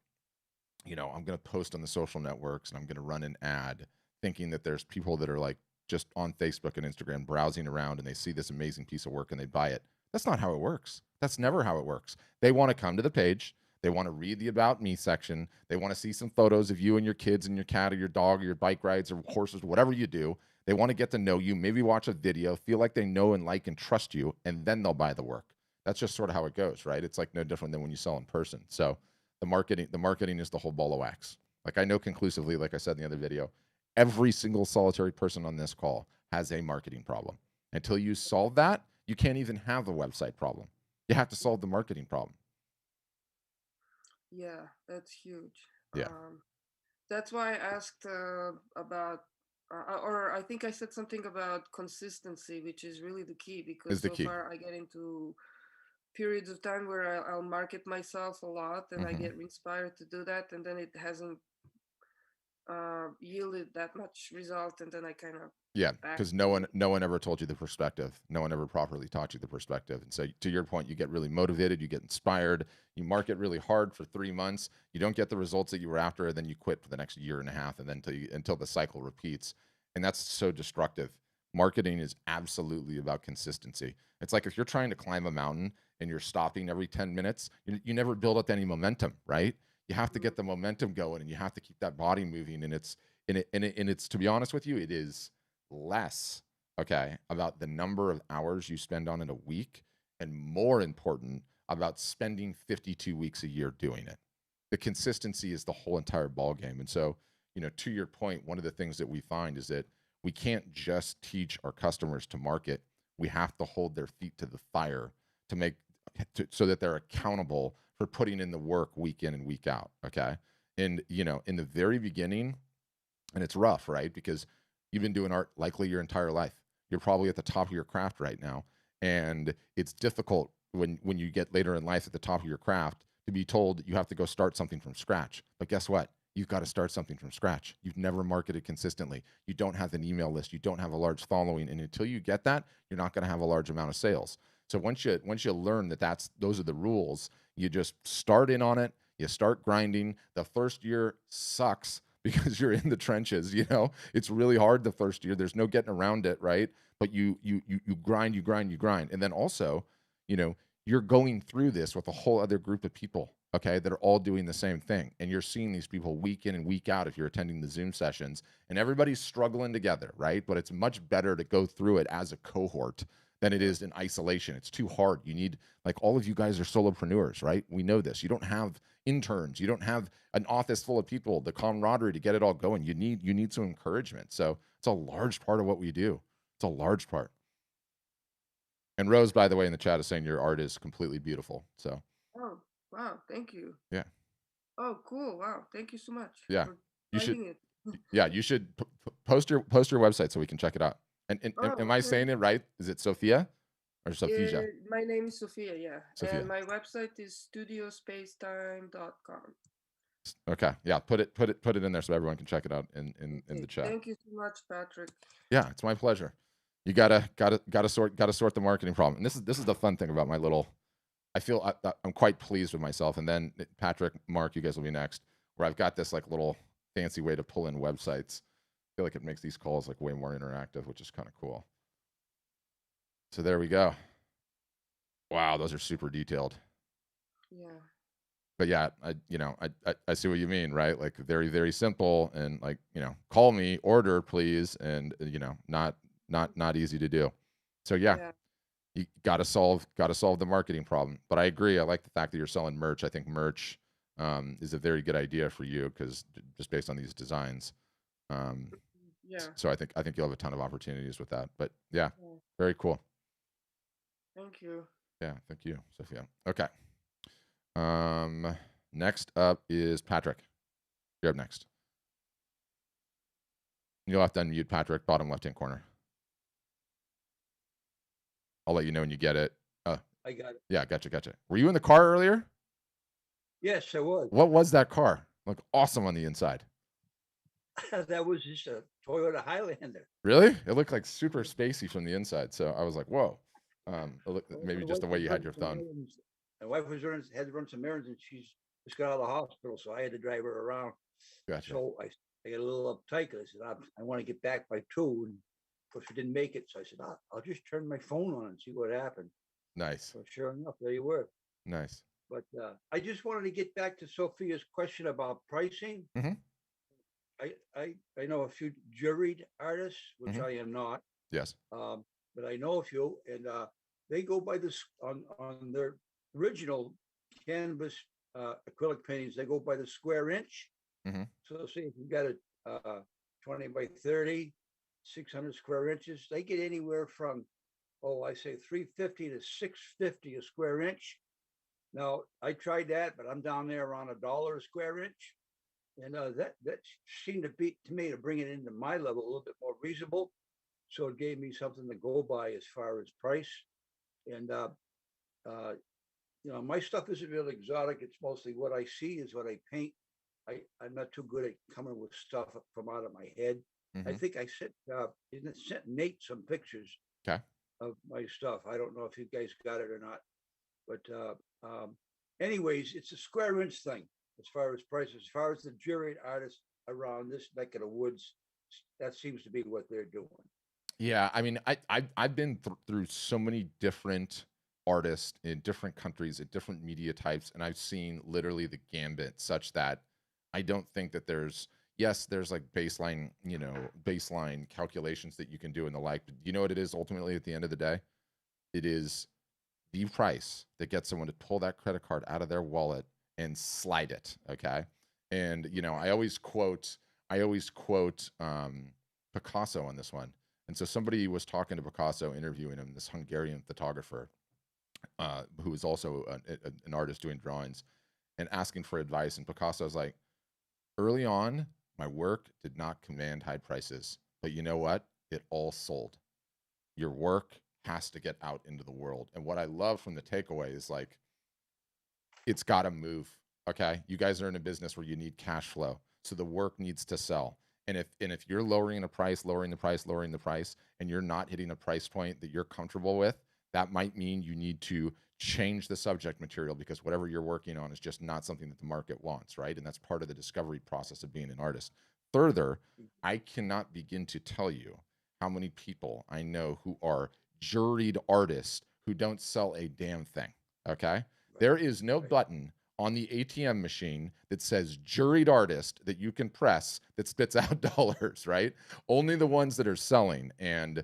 you know, I'm going to post on the social networks and I'm going to run an ad thinking that there's people that are like just on Facebook and Instagram browsing around and they see this amazing piece of work and they buy it. That's not how it works. That's never how it works. They want to come to the page. They want to read the about me section. They want to see some photos of you and your kids and your cat or your dog or your bike rides or horses, whatever you do. They want to get to know you, maybe watch a video, feel like they know and like and trust you, and then they'll buy the work. That's just sort of how it goes, right? It's like no different than when you sell in person. So the marketing is the whole ball of wax. Like I know conclusively, like I said in the other video, every single solitary person on this call has a marketing problem. Until you solve that, you can't even have a website problem. You have to solve the marketing problem. Yeah, that's huge. Yeah. That's why I asked about, or I think I said something about consistency, which is really the key, because Is the so key. far I get into periods of time where I'll market myself a lot and I Hmm. get inspired to do that, and then it hasn't yielded that much result, and then I kind of Yeah, back because no to one it. no one ever told you the perspective. No one ever properly taught you the perspective. And so to your point, you get really motivated, you get inspired, you market really hard for 3 months, you don't get the results that you were after, and then you quit for the next year and a half, and then until the cycle repeats. And that's so destructive. Marketing is absolutely about consistency. It's like if you're trying to climb a mountain and you're stopping every 10 minutes, you never build up any momentum, right? You have to Mm, get the momentum going and you have to keep that body moving. And it's to be honest with you, it is less, okay, about the number of hours you spend on it a week, and more important, about spending 52 weeks a year doing it. The consistency is the whole entire ball game. And so, you know, to your point, one of the things that we find is that we can't just teach our customers to market. We have to hold their feet to the fire to make so that they're accountable for putting in the work week in and week out. Okay. And you know, in the very beginning, and it's rough, right? Because you've been doing art likely your entire life. You're probably at the top of your craft right now, and it's difficult when you get later in life at the top of your craft to be told you have to go start something from scratch. But guess what? You've got to start something from scratch. You've never marketed consistently. You don't have an email list. You don't have a large following, and until you get that, you're not going to have a large amount of sales. So once you learn that those are the rules, you just start in on it. You start grinding. The first year sucks because you're in the trenches. You know, it's really hard the first year. There's no getting around it, right? But you grind, and then also, you know, you're going through this with a whole other group of people, okay, that are all doing the same thing, and you're seeing these people week in and week out if you're attending the Zoom sessions, and everybody's struggling together, right? But it's much better to go through it as a cohort than it is in isolation. It's too hard. You need, like, all of you guys are solopreneurs, right? We know this. You don't have interns. You don't have an office full of people, the camaraderie to get it all going. You need some encouragement. So it's a large part of what we do. It's a large part. And Rose, by the way, in the chat is saying your art is completely beautiful. So oh, wow, thank you. yeah, Oh, cool. Wow, thank you so much yeah, for you should. finding it. Yeah, you should post your website so we can check it out. And Oh, am I okay. saying it right? Is it Sophia or Sophia? My name is Sophia, yeah. And Sophia. my website is studiospacetime.com. Okay. Yeah. Put it in there so everyone can check it out in Okay, the chat. thank you so much, Patrick. Yeah, it's my pleasure. You gotta sort the marketing problem. And this is the fun thing about my little. I feel I'm quite pleased with myself. And then Patrick, Mark, you guys will be next. Where I've got this like little fancy way to pull in websites. I feel like it makes these calls like way more interactive, which is kind of cool. So there we go. Wow, those are super detailed. Yeah. But yeah, I see what you mean, right? Like very, very simple and like, call me, order, please, and not easy to do. So yeah, Yeah. you gotta solve the marketing problem. But I agree. I like the fact that you're selling merch. I think merch is a very good idea for you because just based on these designs. Um, Yeah. so I think you'll have a ton of opportunities with that. But yeah, Yeah. very cool. Thank you. Yeah, thank you, Sophia. Okay. Next up is Patrick. You're up next. You'll have to unmute Patrick, bottom left-hand corner. I'll let you know when you get it. I got it. Yeah, gotcha. Were you in the car earlier? Yes, I was. What was that car? Looked awesome on the inside. That was just a Toyota Highlander. Really? It looked like super spacey from the inside. So I was like, whoa. Maybe My just the wife way was you had running your some thumb. errands. My wife had to run some errands, and she's just got out of the hospital, so I had to drive her around. Gotcha. So I got a little uptight because I said, I want to get back by 2. And of course, we didn't make it. So I said, I'll just turn my phone on and see what happened. Nice. So sure enough, there you were. Nice. But I just wanted to get back to Sophia's question about pricing. Mm-hmm. I know a few juried artists, which I am not. Yes. But I know a few, and they go by this on their original canvas acrylic paintings. They go by the square inch. Mm-hmm. So see if you got a 20 by 30, 600 square inches. They get anywhere from I say 350 to 650 a square inch. Now I tried that, but I'm down there around $1 a square inch, and that seemed to be to me to bring it into my level a little bit more reasonable. So it gave me something to go by as far as price. And my stuff isn't really exotic. It's mostly what I see is what I paint. I'm not too good at coming with stuff from out of my head. Mm-hmm. I think I sent Nate some pictures of my stuff. I don't know if you guys got it or not, but anyways, it's a square inch thing as far as prices. As far as the juried artists around this neck of the woods, that seems to be what they're doing. Yeah, I mean, I've been through so many different artists in different countries at different media types, and I've seen literally the gambit, such that I don't think that there's like baseline calculations that you can do and the like. But you know what it is ultimately at the end of the day? It is the price that gets someone to pull that credit card out of their wallet and slide it. Okay, and I always quote Picasso on this one. And so somebody was talking to Picasso, interviewing him, this Hungarian photographer, who is also an artist doing drawings, and asking for advice. And Picasso's like, early on, my work did not command high prices, but you know what? It all sold. Your work has to get out into the world. And what I love from the takeaway is like, it's got to move. Okay, you guys are in a business where you need cash flow, so the work needs to sell. And if you're lowering the price, and you're not hitting a price point that you're comfortable with, that might mean you need to change the subject material, because whatever you're working on is just not something that the market wants, right? And that's part of the discovery process of being an artist. Further, I cannot begin to tell you how many people I know who are juried artists who don't sell a damn thing, okay? Right. There is no button on the ATM machine that says juried artist that you can press that spits out dollars, right? Only the ones that are selling. And,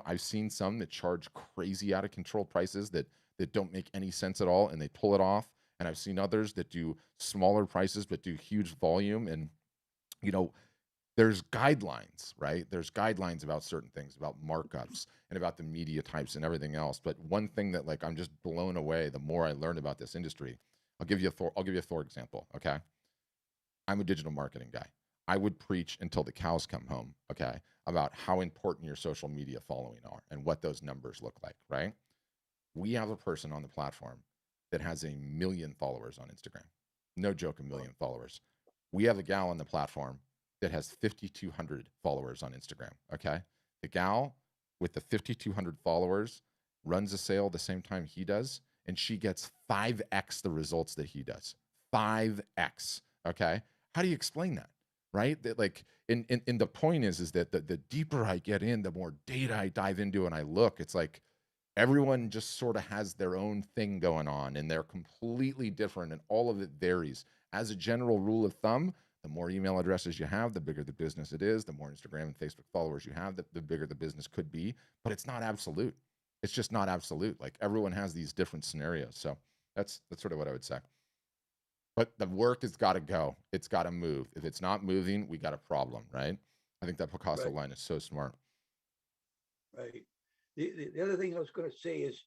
I've seen some that charge crazy out of control prices that don't make any sense at all, and they pull it off. And I've seen others that do smaller prices but do huge volume. And, there's guidelines, right? There's guidelines about certain things, about markups and about the media types and everything else. But one thing that I'm just blown away the more I learn about this industry. I'll give you a Thor example, okay? I'm a digital marketing guy. I would preach until the cows come home, okay, about how important your social media following are and what those numbers look like, right? We have a person on the platform that has 1 million followers on Instagram. No joke, 1 million followers. We have a gal on the platform that has 5,200 followers on Instagram, okay? The gal with the 5,200 followers runs a sale the same time he does, and she gets 5x the results that he does. 5x, okay? How do you explain that, right? That and the point is that the deeper I get in, the more data I dive into and I look, it's like everyone just sort of has their own thing going on, and they're completely different, and all of it varies. As a general rule of thumb, the more email addresses you have, the bigger the business it is. The more Instagram and Facebook followers you have, the bigger the business could be. But it's not absolute. It's just not absolute. Like, everyone has these different scenarios. So that's sort of what I would say. But the work has got to go. It's got to move. If it's not moving, we got a problem, right? I think that Picasso line is so smart. Right. The other thing I was going to say is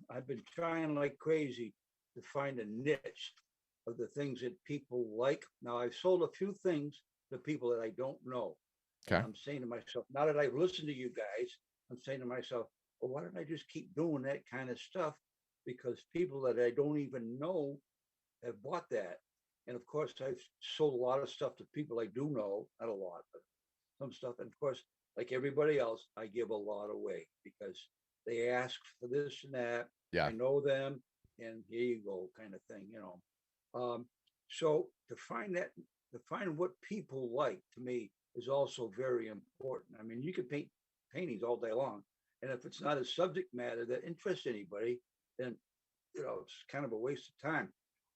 I've been trying like crazy to find a niche of the things that people like. Now, I've sold a few things to people that I don't know. Okay. I'm saying to myself, now that I've listened to you guys, I'm saying to myself, well, why don't I just keep doing that kind of stuff? Because people that I don't even know have bought that. And of course, I've sold a lot of stuff to people I do know, not a lot, but some stuff. And of course, like everybody else, I give a lot away because they ask for this and that. Yeah. I know them, and here you go, kind of thing, you know. So to find what people like, to me, is also very important. I mean, you can paint paintings all day long, and if it's not a subject matter that interests anybody, then it's kind of a waste of time.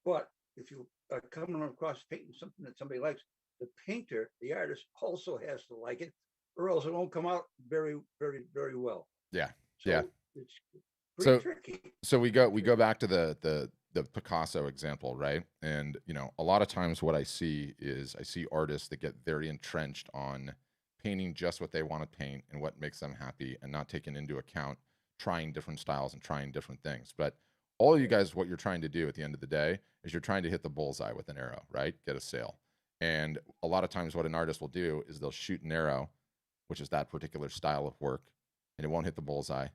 But if you are coming across painting something that somebody likes, the painter, the artist, also has to like it, or else it won't come out very, very, very well. Yeah. So Yeah. it's pretty So tricky. so we go back to the Picasso example, right? And a lot of times what I see is I see artists that get very entrenched on painting just what they want to paint and what makes them happy, and not taking into account trying different styles and trying different things. But all of you guys, what you're trying to do at the end of the day is you're trying to hit the bullseye with an arrow, right? Get a sale. And a lot of times what an artist will do is they'll shoot an arrow, which is that particular style of work, and it won't hit the bullseye,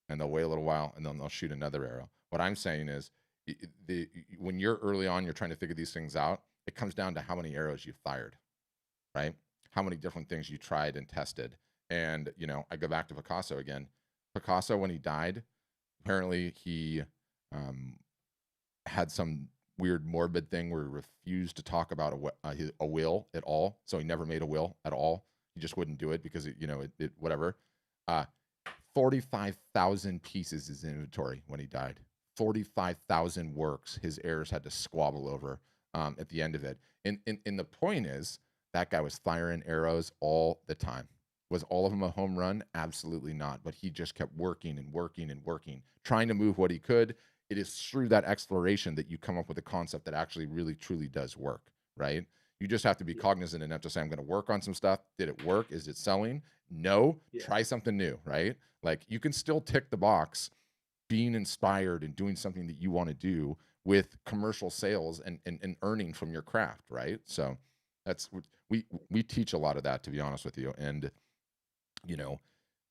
and they'll wait a little while, and then they'll shoot another arrow. What I'm saying is, when you're early on, you're trying to figure these things out. It comes down to how many arrows you fired, right? How many different things you tried and tested. And I go back to Picasso again. Picasso, when he died, apparently he had some weird morbid thing where he refused to talk about a will at all. So he never made a will at all. He just wouldn't do it because it whatever. 45,000 pieces is inventory when he died. 45,000 works his heirs had to squabble over at the end of it. And the point is, that guy was firing arrows all the time. Was all of them a home run? Absolutely not. But he just kept working and working and working, trying to move what he could. It is through that exploration that you come up with a concept that actually really, truly does work, right? You just have to be cognizant enough to say, I'm going to work on some stuff. Did it work? Is it selling? No. Yeah. Try something new, right? Like, you can still tick the box being inspired and doing something that you want to do with commercial sales and earning from your craft, right? So that's, we teach a lot of that, to be honest with you. And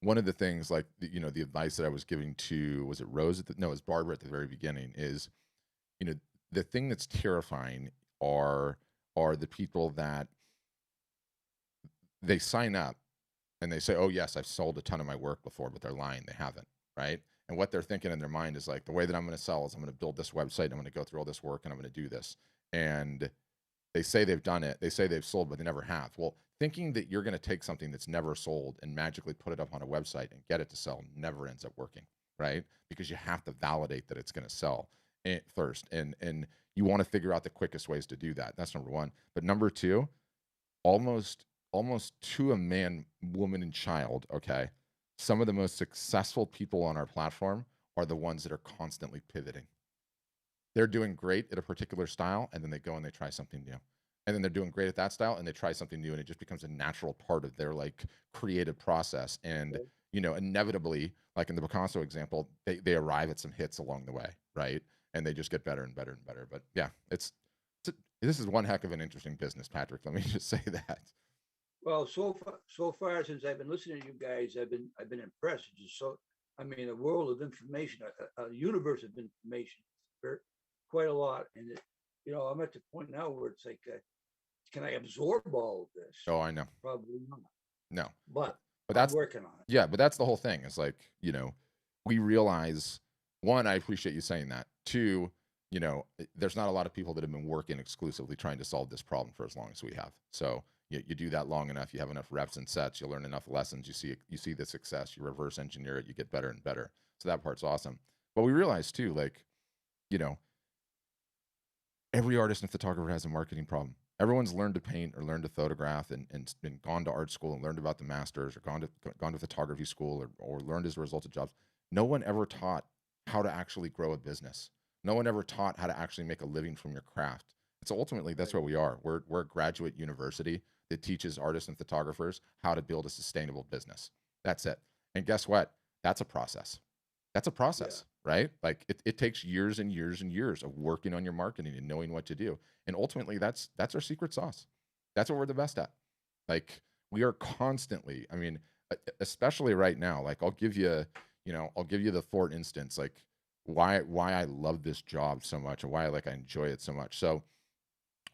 one of the things, like the advice that I was giving to, was it Rose no, it was Barbara at the very beginning, is the thing that's terrifying are the people that they sign up and they say, oh yes, I've sold a ton of my work before, but they're lying, they haven't, right? And what they're thinking in their mind is like, the way that I'm going to sell is I'm going to build this website, I'm going to go through all this work, and I'm going to do this. And they say they've done it, they say they've sold, but they never have. Well, thinking that you're going to take something that's never sold and magically put it up on a website and get it to sell never ends up working, right? Because you have to validate that it's going to sell first, and you want to figure out the quickest ways to do that. That's number one. But number two, almost to a man, woman, and child, okay, some of the most successful people on our platform are the ones that are constantly pivoting. They're doing great at a particular style, and then they go and they try something new. And then they're doing great at that style, and they try something new, and it just becomes a natural part of their creative process. And inevitably, like in the Picasso example, they arrive at some hits along the way, right? And they just get better and better and better. But yeah, this is one heck of an interesting business, Patrick. Let me just say that. Well, so far since I've been listening to you guys, I've been impressed. Just I mean, a world of information, a universe of information, quite a lot. And I'm at the point now where it's like, can I absorb all of this? Oh, I know. Probably not. No, but that's I'm working on it. Yeah, but that's the whole thing. It's like, we realize, one, I appreciate you saying that. Two, there's not a lot of people that have been working exclusively trying to solve this problem for as long as we have. So you do that long enough, you have enough reps and sets, you learn enough lessons, you see the success, you reverse engineer it, you get better and better. So that part's awesome. But we realize too, every artist and photographer has a marketing problem. Everyone's learned to paint or learned to photograph and been gone to art school and learned about the masters, or gone to photography school, or learned as a result of jobs. No one ever taught how to actually grow a business. No one ever taught how to actually make a living from your craft. And so ultimately, that's what we are. We're a graduate university that teaches artists and photographers how to build a sustainable business. That's it. And guess what? That's a process. That's a process, right? Like it takes years and years and years of working on your marketing and knowing what to do. And ultimately, that's our secret sauce. That's what we're the best at. Like, we are constantly, I mean, especially right now. Like I'll give you, I'll give you the for instance, like why I love this job so much and why I enjoy it so much. So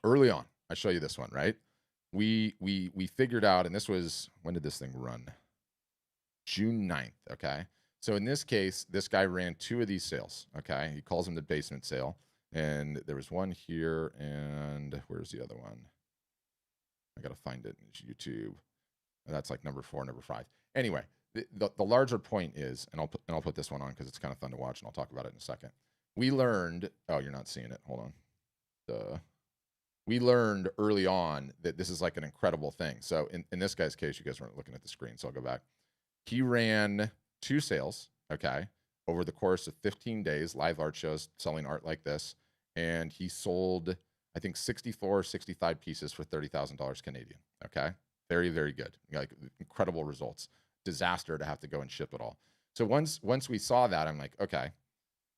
early on, I show you this one, right? We figured out, and this was, when did this thing run? June 9th. Okay. So in this case, this guy ran 2 of these sales. Okay. He calls them the basement sale. And there was one here, and where's the other one? I got to find it. It's YouTube. And that's like number 4, number 5. Anyway, the larger point is, and I'll put this one on because it's kind of fun to watch, and I'll talk about it in a second. We learned, oh, you're not seeing it. Hold on. We learned early on that this is like an incredible thing. So in this guy's case, you guys weren't looking at the screen, so I'll go back. He ran 2 sales, okay, over the course of 15 days, live art shows, selling art like this. And he sold, I think, 64 or 65 pieces for $30,000 Canadian, okay? Very, very good. Like incredible results. Disaster to have to go and ship it all. So once we saw that, I'm like, okay,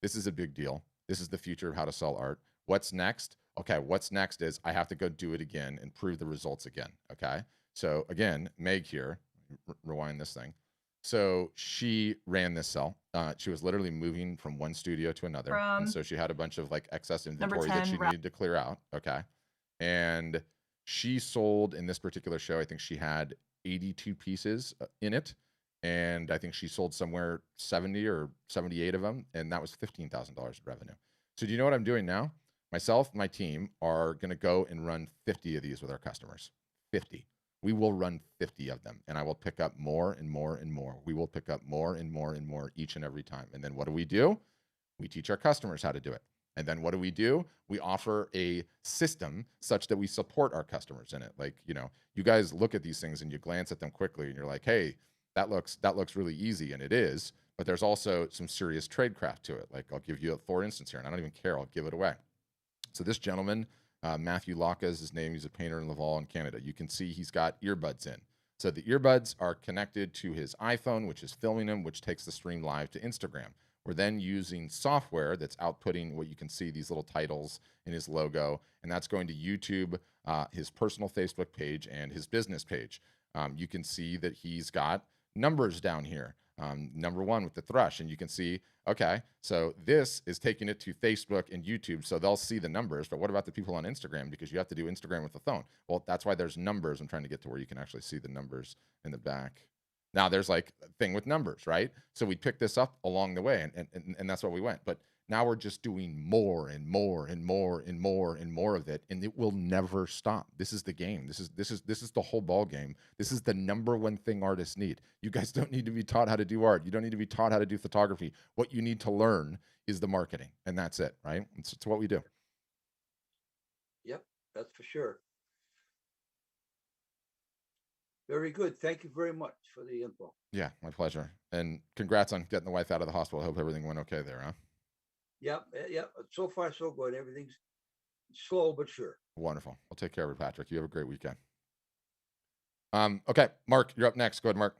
this is a big deal. This is the future of how to sell art. What's next? Okay, what's next is I have to go do it again and prove the results again, okay? So again, Meg here, rewind this thing. So she ran this cell. She was literally moving from one studio to another. And so she had a bunch of like excess inventory that she needed to clear out. Okay. And she sold in this particular show, I think she had 82 pieces in it. And I think she sold somewhere 70 or 78 of them. And that was $15,000 in revenue. So do you know what I'm doing now? Myself, my team are going to go and run 50 of these with our customers. 50. We will run 50 of them, and I will pick up more and more and more. We will pick up more and more and more each and every time. And then what do? We teach our customers how to do it. And then what do? We offer a system such that we support our customers in it. Like, you guys look at these things and you glance at them quickly and you're like, hey, that looks really easy. And it is, but there's also some serious tradecraft to it. Like I'll give you, for instance here, and I don't even care, I'll give it away. So this gentleman, Matthew Locke is his name. He's a painter in Laval in Canada. You can see he's got earbuds in. So the earbuds are connected to his iPhone, which is filming him, which takes the stream live to Instagram. We're then using software that's outputting what you can see, these little titles in his logo, and that's going to YouTube, his personal Facebook page, and his business page. You can see that he's got numbers down here. Number 1 with the thrush, and you can see, okay, so this is taking it to Facebook and YouTube, so they'll see the numbers. But what about the people on Instagram? Because you have to do Instagram with the phone. Well, that's why there's numbers. I'm trying to get to where you can actually see the numbers in the back. Now there's like a thing with numbers, right? So we picked this up along the way, and that's what we went. But now we're just doing more and more and more and more and more of it, and it will never stop. This is the game. This is the whole ball game. This is the number 1 thing artists need. You guys don't need to be taught how to do art. You don't need to be taught how to do photography. What you need to learn is the marketing, and that's it, right? It's what we do. Yep, that's for sure. Very good. Thank you very much for the info. Yeah, my pleasure. And congrats on getting the wife out of the hospital. I hope everything went okay there, huh? Yep. So far, so good. Everything's slow but sure. Wonderful. I'll take care of it, Patrick. You have a great weekend. Okay, Mark, you're up next. Go ahead, Mark.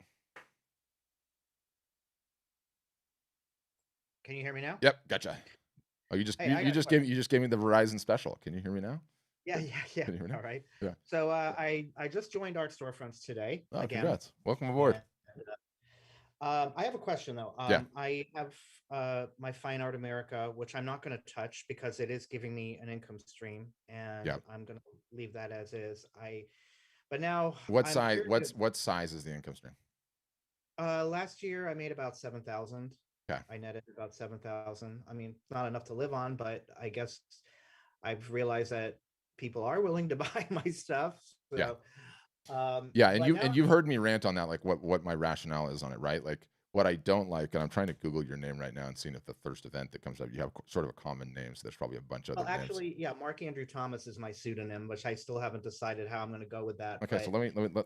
Can you hear me now? Yep, gotcha. Oh, you just gave me the Verizon special. Can you hear me now? Yeah. All right. Yeah. So I just joined Art Storefronts today. Oh, again. Congrats. Welcome aboard. And, I have a question though. I have my Fine Art America, which I'm not going to touch because it is giving me an income stream, and I'm going to leave that as is. But now what size is the income stream? Last year I made about 7,000. Okay. I netted about 7,000. I mean, not enough to live on, but I guess I've realized that people are willing to buy my stuff. So, and you've heard me rant on that, like what my rationale is on it, right? Like what I don't like, and I'm trying to Google your name right now and seeing if the first event that comes up, you have sort of a common name, so there's probably a bunch of other names. Actually, Mark Andrew Thomas is my pseudonym, which I still haven't decided how I'm going to go with that. Okay, so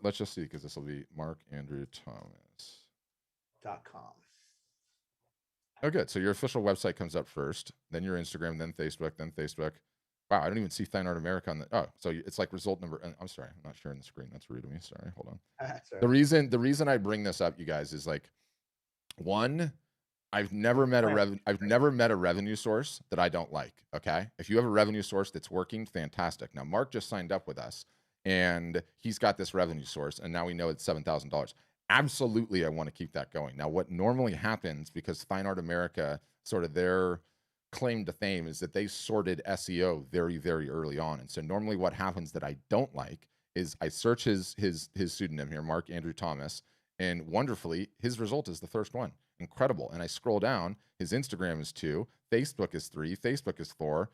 let's just see, because this will be Mark Andrew Thomas.com. Oh, good. So your official website comes up first, then your Instagram, then Facebook. Wow, I don't even see Fine Art America on the. Oh, so it's like result number. I'm sorry, I'm not sharing the screen. That's rude of me. Sorry, hold on. The reason I bring this up, you guys, is like, one, I've never met a revenue source that I don't like. Okay, if you have a revenue source that's working, fantastic. Now Mark just signed up with us, and he's got this revenue source, and now we know it's $7,000. absolutely, I want to keep that going. Now, what normally happens, because Fine Art America, sort of their claim to fame is that they sorted SEO very, very early on. And so normally what happens that I don't like is I search his pseudonym here, Mark Andrew Thomas, and wonderfully, his result is the first one. Incredible. And I scroll down, his Instagram is 2, Facebook is 3, Facebook is 4,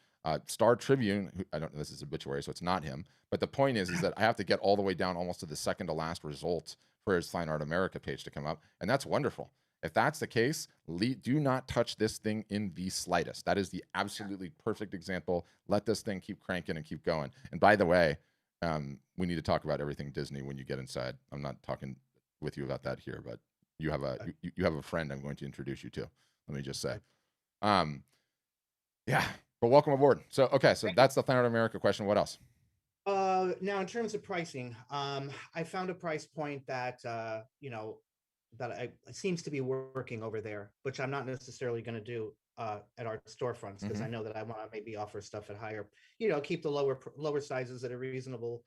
Star Tribune, I don't know, this is obituary, so it's not him. But the point is that I have to get all the way down almost to the second to last result for his Fine Art America page to come up. And that's wonderful. If that's the case, do not touch this thing in the slightest. That is the absolutely perfect example. Let this thing keep cranking and keep going. And by the way, we need to talk about everything Disney when you get inside. I'm not talking with you about that here, but you have a friend I'm going to introduce you to. Let me just say. Yeah, but welcome aboard. So, okay, so that's the Fine Art America question. What else? Now, in terms of pricing, I found a price point that, that seems to be working over there, which I'm not necessarily going to do at our storefronts, because I know that I want to maybe offer stuff at higher, keep the lower sizes at a reasonable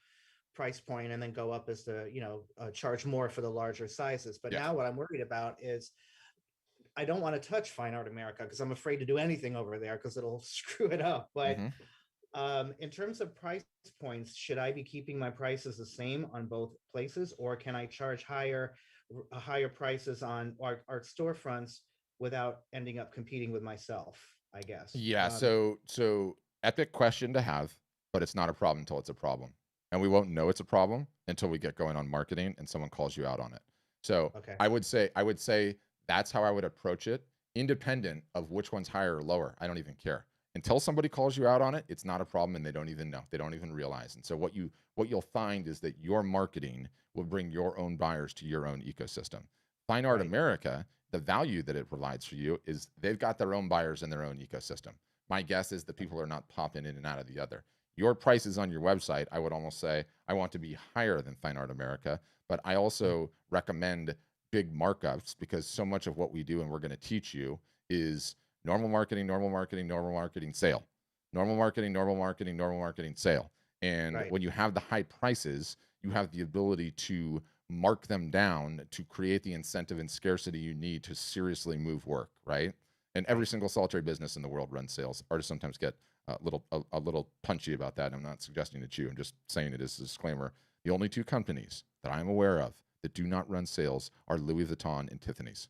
price point, and then go up as the, charge more for the larger sizes. But now what I'm worried about is I don't want to touch Fine Art America because I'm afraid to do anything over there because it'll screw it up. But in terms of price points, should I be keeping my prices the same on both places, or can I charge higher prices on our storefronts without ending up competing with myself, I guess? Yeah. So epic question to have, but it's not a problem until it's a problem. And we won't know it's a problem until we get going on marketing and someone calls you out on it. So I would say that's how I would approach it, independent of which one's higher or lower. I don't even care. Until somebody calls you out on it, it's not a problem, and they don't even know. They don't even realize. And so what you'll find is that your marketing will bring your own buyers to your own ecosystem. Fine Art America, the value that it provides for you is they've got their own buyers in their own ecosystem. My guess is that people are not popping in and out of the other. Your prices on your website, I would almost say, I want to be higher than Fine Art America, but I also recommend big markups, because so much of what we do and we're going to teach you is normal marketing, sale. Normal marketing, sale. And when you have the high prices, you have the ability to mark them down to create the incentive and scarcity you need to seriously move work, right? And every single solitary business in the world runs sales. Artists sometimes get a little punchy about that. I'm not suggesting it's you. I'm just saying it as a disclaimer. The only 2 companies that I'm aware of that do not run sales are Louis Vuitton and Tiffany's.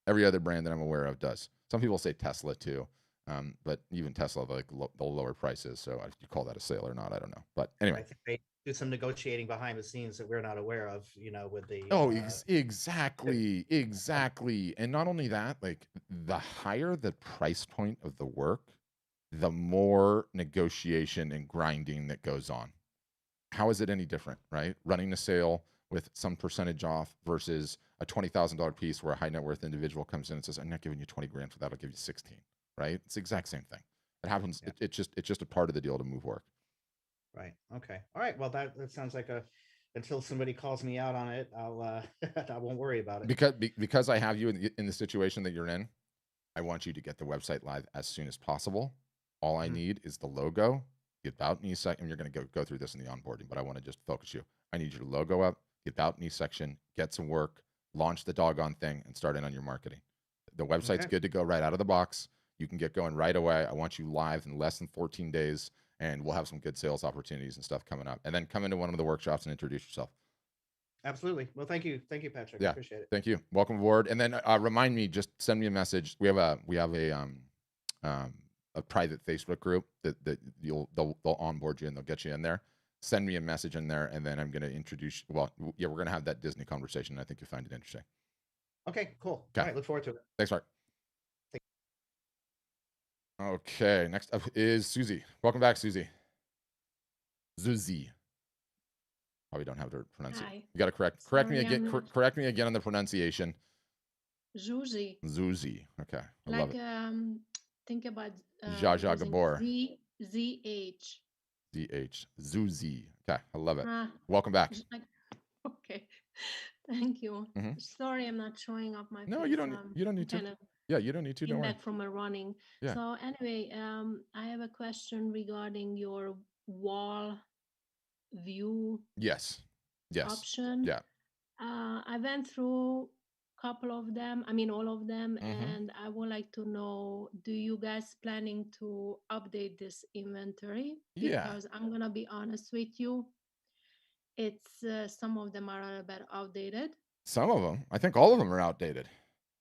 Every other brand that I'm aware of does. Some people say Tesla too, but even Tesla, like the lower prices. So if you call that a sale or not, I don't know. But anyway, I think they do some negotiating behind the scenes that we're not aware of, with the. Exactly. And not only that, like the higher the price point of the work, the more negotiation and grinding that goes on. How is it any different, right? Running a sale with some percentage off versus a $20,000 piece where a high net worth individual comes in and says, I'm not giving you 20 grand for that, I'll give you 16, right? It's the exact same thing. It happens. It's just a part of the deal to move work. Right. Okay. All right. Well, that sounds like until somebody calls me out on it, I'll I won't worry about it. Because I have you in the situation that you're in, I want you to get the website live as soon as possible. All I need is the logo, the About Me section. You're going to go through this in the onboarding, but I want to just focus you. I need your logo up, the About Me section, get some work, launch the doggone thing, and start in on your marketing. The website's good to go right out of the box. You can get going right away. I want you live in less than 14 days, and we'll have some good sales opportunities and stuff coming up. And then come into one of the workshops and introduce yourself. Absolutely. Well, thank you, Patrick. Yeah, I appreciate it. Thank you. Welcome aboard. And then remind me, just send me a message. We have a private Facebook group that they'll onboard you and they'll get you in there. Send me a message in there, and then I'm going to introduce. Well, yeah, we're going to have that Disney conversation. I think you'll find it interesting. Okay, cool. All right, look forward to it. Thanks, Mark. Okay, next up is Susie. Welcome back, Susie. Zuzi. Probably don't have to pronounce it. You got to correct me again. Correct me again on the pronunciation. Zuzi. Zuzi. Okay, I love it. Think about Zsa Zsa Gabor. ZH. ZH. Zuzi. Okay, I love it. Welcome back. Okay, thank you. Sorry, I'm not showing up my. No, you don't need to. Yeah, you don't need to. Don't worry. Back from a running. Yeah. So anyway, I have a question regarding your wall view. Yes. Option. Yeah. I went through couple of them, I mean all of them, Mm-hmm. and I would like to know, do you guys planning to update this inventory? Yeah. Because I'm gonna be honest with you, it's some of them are a bit outdated. Some of them. I think all of them are outdated.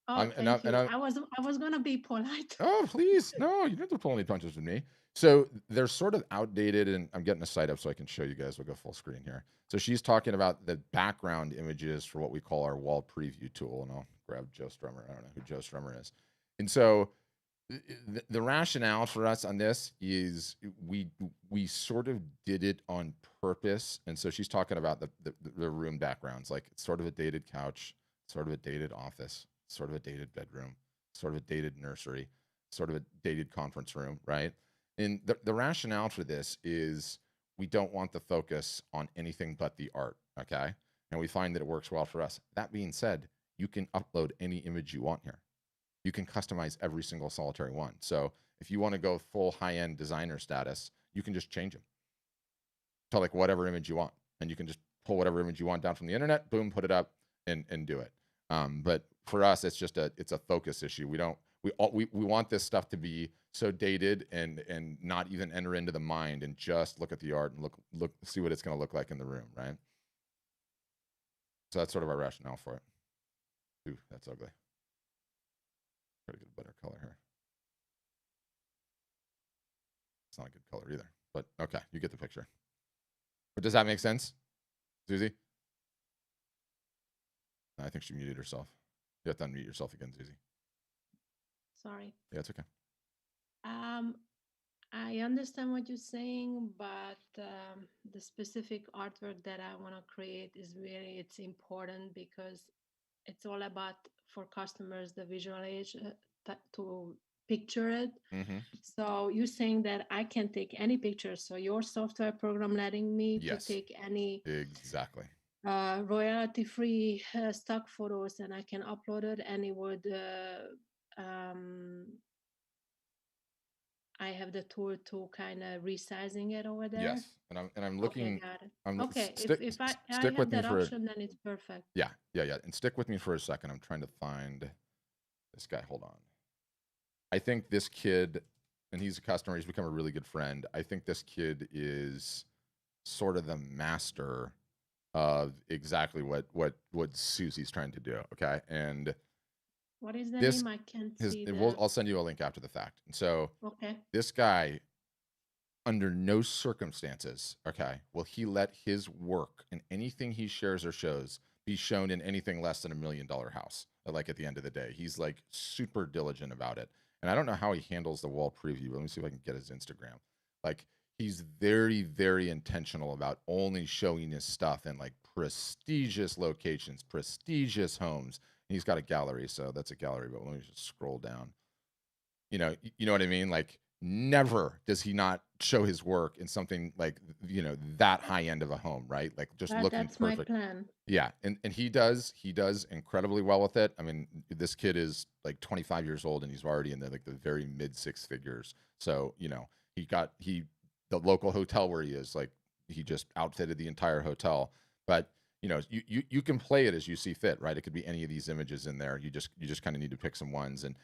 Oh, thank you. I was gonna be polite. Oh, please. No, you don't have to pull any punches with me. So they're sort of outdated, and I'm getting a site up so I can show you guys. We'll go full screen here. So she's talking about the background images for what we call our wall preview tool. And I'll grab Joe Strummer. I don't know who Joe Strummer is. And so the rationale for us on this is we sort of did it on purpose. And so she's talking about the room backgrounds, like it's sort of a dated couch, sort of a dated office, sort of a dated bedroom, sort of a dated nursery, sort of a dated conference room, right? And the rationale for this is we don't want the focus on anything but the art, okay? And we find that it works well for us. That being said, you can upload any image you want here. You can customize every single solitary one. So if you want to go full high-end designer status, you can just change them to like whatever image you want. And you can just pull whatever image you want down from the internet, boom, put it up and do it. But for us, it's just it's a focus issue. We want this stuff to be so dated and not even enter into the mind and just look at the art and look see what it's going to look like in the room, right? So that's sort of our rationale for it. Ooh, that's ugly. Try to get a better color here. It's not a good color either, but okay, you get the picture. But does that make sense, Susie? I think she muted herself. You have to unmute yourself again, Susie. Sorry. Yeah, it's okay. I understand what you're saying, but the specific artwork that I want to create is it's important because it's all about for customers the visual age to picture it. Mm-hmm. So you're saying that I can take any picture. So your software program letting me to take any exactly royalty-free stock photos, and I can upload it, and it would I have the tool to kind of resizing it over there. Yes, and I'm looking. Okay, got it. If I stick have with that me for option, then it's perfect. Yeah, and stick with me for a second. I'm trying to find this guy. Hold on. I think this kid, and he's a customer. He's become a really good friend. I think this kid is sort of the master of exactly what Susie's trying to do. Okay, and what is the name? I can't see. I'll send you a link after the fact. And so, okay, this guy, under no circumstances, okay, will he let his work and anything he shares or shows be shown in anything less than $1 million house. Like at the end of the day, he's like super diligent about it. And I don't know how he handles the wall preview. But let me see if I can get his Instagram. Like he's very, very intentional about only showing his stuff in like prestigious locations, prestigious homes. And he's got a gallery, so that's a gallery. But let me just scroll down. You know what I mean? Like never does he not show his work in something like that high end of a home, right? Like just looking that's perfect. My plan. Yeah, and he does incredibly well with it. I mean, this kid is like 25 years old and he's already in the very mid six figures. So the local hotel where he is, like he just outfitted the entire hotel. But you can play it as you see fit, right? It could be any of these images in there. You just kind of need to pick some ones. And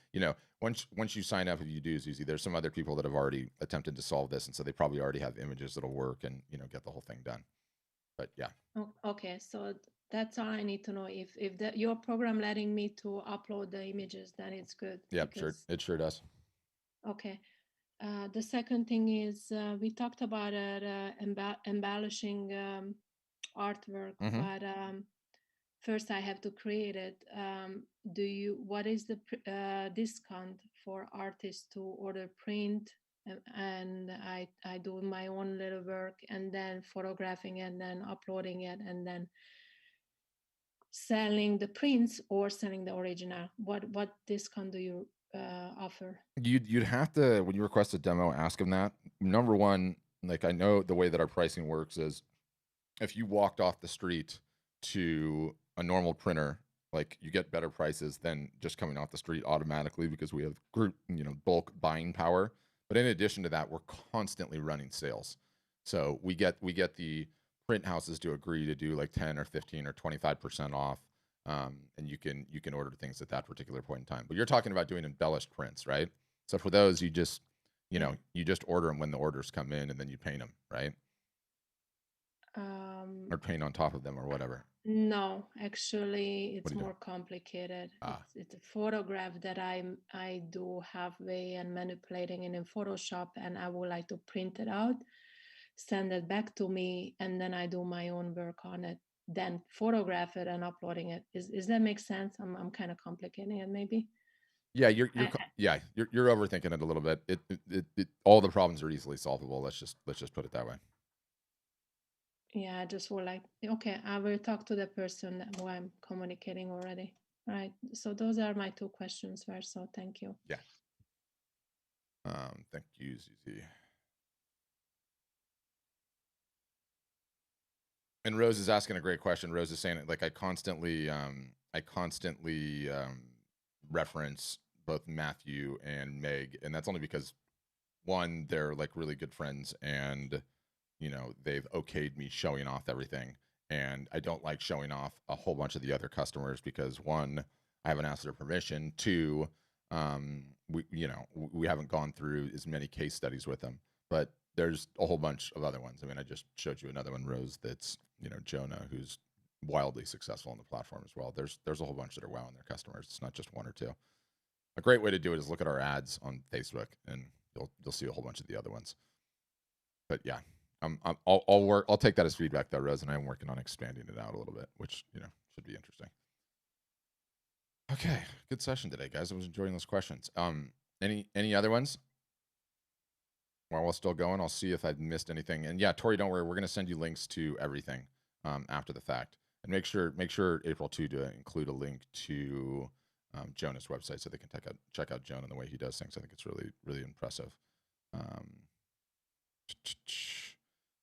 once you sign up, if you do, Susie, there's some other people that have already attempted to solve this, and so they probably already have images that'll work and get the whole thing done. But yeah. Okay, so that's all I need to know. If your program letting me to upload the images, then it's good. Yeah, sure. It sure does. Okay. The second thing is we talked about embellishing artwork, Mm-hmm. but first I have to create it. What is the discount for artists to order print? And I do my own little work and then photographing and then uploading it and then selling the prints or selling the original. What discount do you offer? You'd have to, when you request a demo, ask them that. Number one, like I know the way that our pricing works is if you walked off the street to a normal printer, like you get better prices than just coming off the street automatically because we have group, bulk buying power. But in addition to that, we're constantly running sales. So we get the print houses to agree to do like 10 or 15 or 25% off. And you can order things at that particular point in time. But you're talking about doing embellished prints, right? So for those, you just, you know, you just order them when the orders come in, and then you paint them, right? Or paint on top of them or whatever. No, actually, it's do you do? more complicated. Ah. It's a photograph that I do halfway and manipulating it in Photoshop, and I would like to print it out, send it back to me, and then I do my own work on it, then photograph it and uploading it. Is that make sense? I'm kind of complicating it, maybe. Yeah, you're overthinking it a little bit. It all the problems are easily solvable. Let's just put it that way. Yeah, I just would like, okay, I will talk to the person who I'm communicating already. Right. So those are my two questions, Verso. Thank you. Yeah. Thank you, ZZ. And Rose is asking a great question. Rose is saying, like, I constantly reference both Matthew and Meg, and that's only because, one, they're like really good friends, and you know, they've okayed me showing off everything, and I don't like showing off a whole bunch of the other customers because, one, I haven't asked their permission. Two, we haven't gone through as many case studies with them, but there's a whole bunch of other ones. I mean, I just showed you another one, Rose, that's, you know, Jonah, who's wildly successful on the platform as well. There's a whole bunch that are wowing their customers. It's not just one or two. A great way to do it is look at our ads on Facebook, and you'll see a whole bunch of the other ones. But yeah, I'll take that as feedback though, Rose, and I'm working on expanding it out a little bit, which, you know, should be interesting. Okay, good session today, guys. I was enjoying those questions. Any other ones? While we're still going, I'll see if I've missed anything. And yeah, Tori, don't worry, we're gonna send you links to everything after the fact. And make sure April 2 to include a link to Jonah's website so they can check out Jonah and the way he does things. I think it's really, really impressive.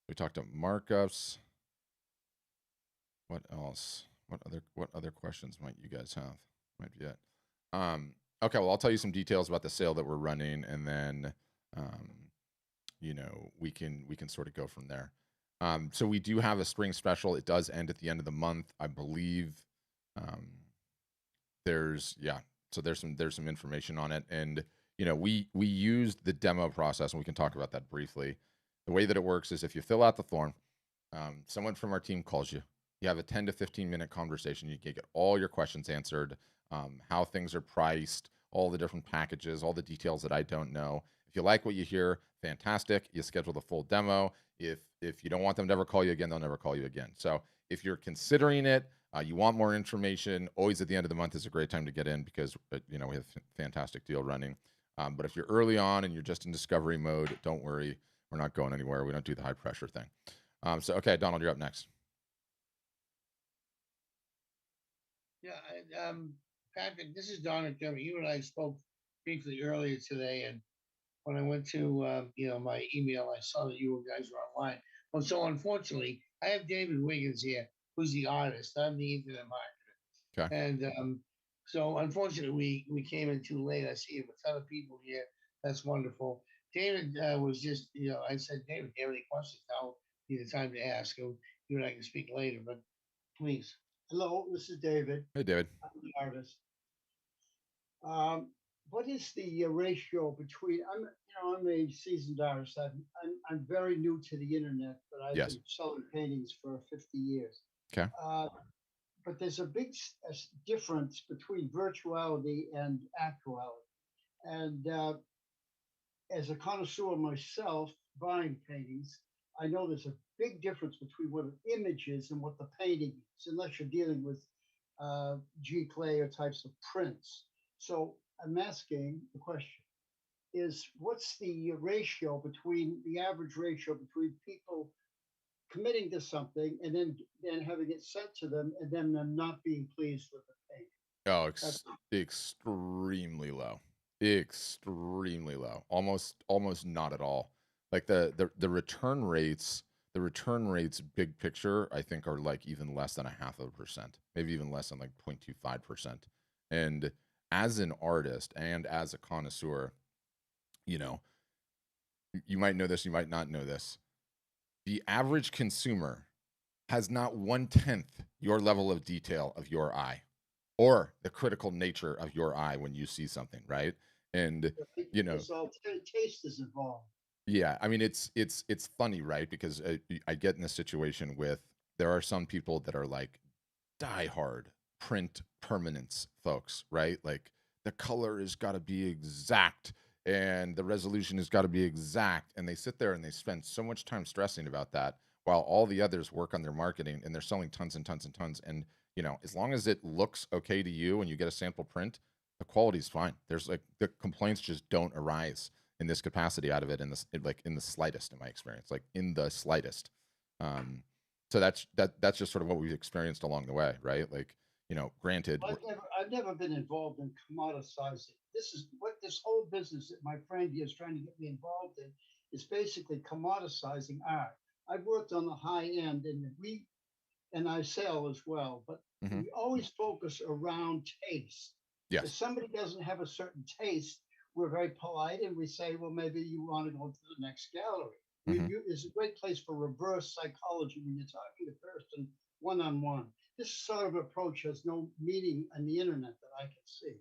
We talked about markups. What else? What other questions might you guys have? Might be it. Okay, well, I'll tell you some details about the sale that we're running, and then you know, we can sort of go from there. So we do have a spring special. It does end at the end of the month, I believe. There's some information on it, and you know, we used the demo process, and we can talk about that briefly. The way that it works is if you fill out the form, someone from our team calls you. You have a 10 to 15 minute conversation. You can get all your questions answered, how things are priced, all the different packages, all the details that I don't know. If you like what you hear, fantastic. You schedule the full demo. If you don't want them to ever call you again, they'll never call you again. So if you're considering it, you want more information, always at the end of the month is a great time to get in because, you know, we have a fantastic deal running. But if you're early on and you're just in discovery mode, don't worry. We're not going anywhere. We don't do the high pressure thing. Okay, Donald, you're up next. Yeah, Patrick, this is Donald German. You and I spoke briefly earlier today, and when I went to you know, my email, I saw that you guys were online. Well, so unfortunately, I have David Wiggins here, who's the artist. I'm the internet marketer. Okay. And so unfortunately, we came in too late. I see a ton of people here. That's wonderful. David was just, you know, I said, David, do you have any questions? Now be the time to ask. You and I can speak later, but please. Hello, this is David. Hey, David. I'm the artist. What is the ratio between? I'm a seasoned artist. I'm very new to the internet, but I've been selling paintings for 50 years. Okay. But there's a big difference between virtuality and actuality. And as a connoisseur myself, buying paintings, I know there's a big difference between what an image is and what the painting is, unless you're dealing with G-clay or types of prints. So I'm asking the question is, what's the ratio between the average ratio between people committing to something and then having it sent to them and then them not being pleased with the painting? Oh, extremely low. Extremely low. Almost not at all. Like the return rates, big picture, I think are like even less than 0.5%, maybe even less than like 0.25%. And as an artist and as a connoisseur, you know, you might know this, you might not know this. The average consumer has not 1/10 your level of detail of your eye or the critical nature of your eye when you see something, right? And you know, It's all taste is involved. yeah, I mean it's funny, right? Because I get in this situation with there are some people that are like diehard print permanence folks, right? Like the color has got to be exact and the resolution has got to be exact, and they sit there and they spend so much time stressing about that while all the others work on their marketing and they're selling tons and tons and tons. And as long as it looks okay to you and you get a sample print, the quality's fine. There's like the complaints just don't arise in this capacity out of it like in the slightest, in my experience, like in the slightest. um so that's just sort of what we've experienced along the way, right? Like, granted, I've never been involved in commoditizing. This is what this whole business that my friend here is trying to get me involved in is basically commoditizing art. I've worked on the high end and I sell as well, but mhm, we always focus around taste. If yes, somebody doesn't have a certain taste, we're very polite and we say, well, maybe you want to go to the next gallery. hmm It's a great place for reverse psychology when you're talking to a person one on one. This sort of approach has no meaning on the internet that I can see.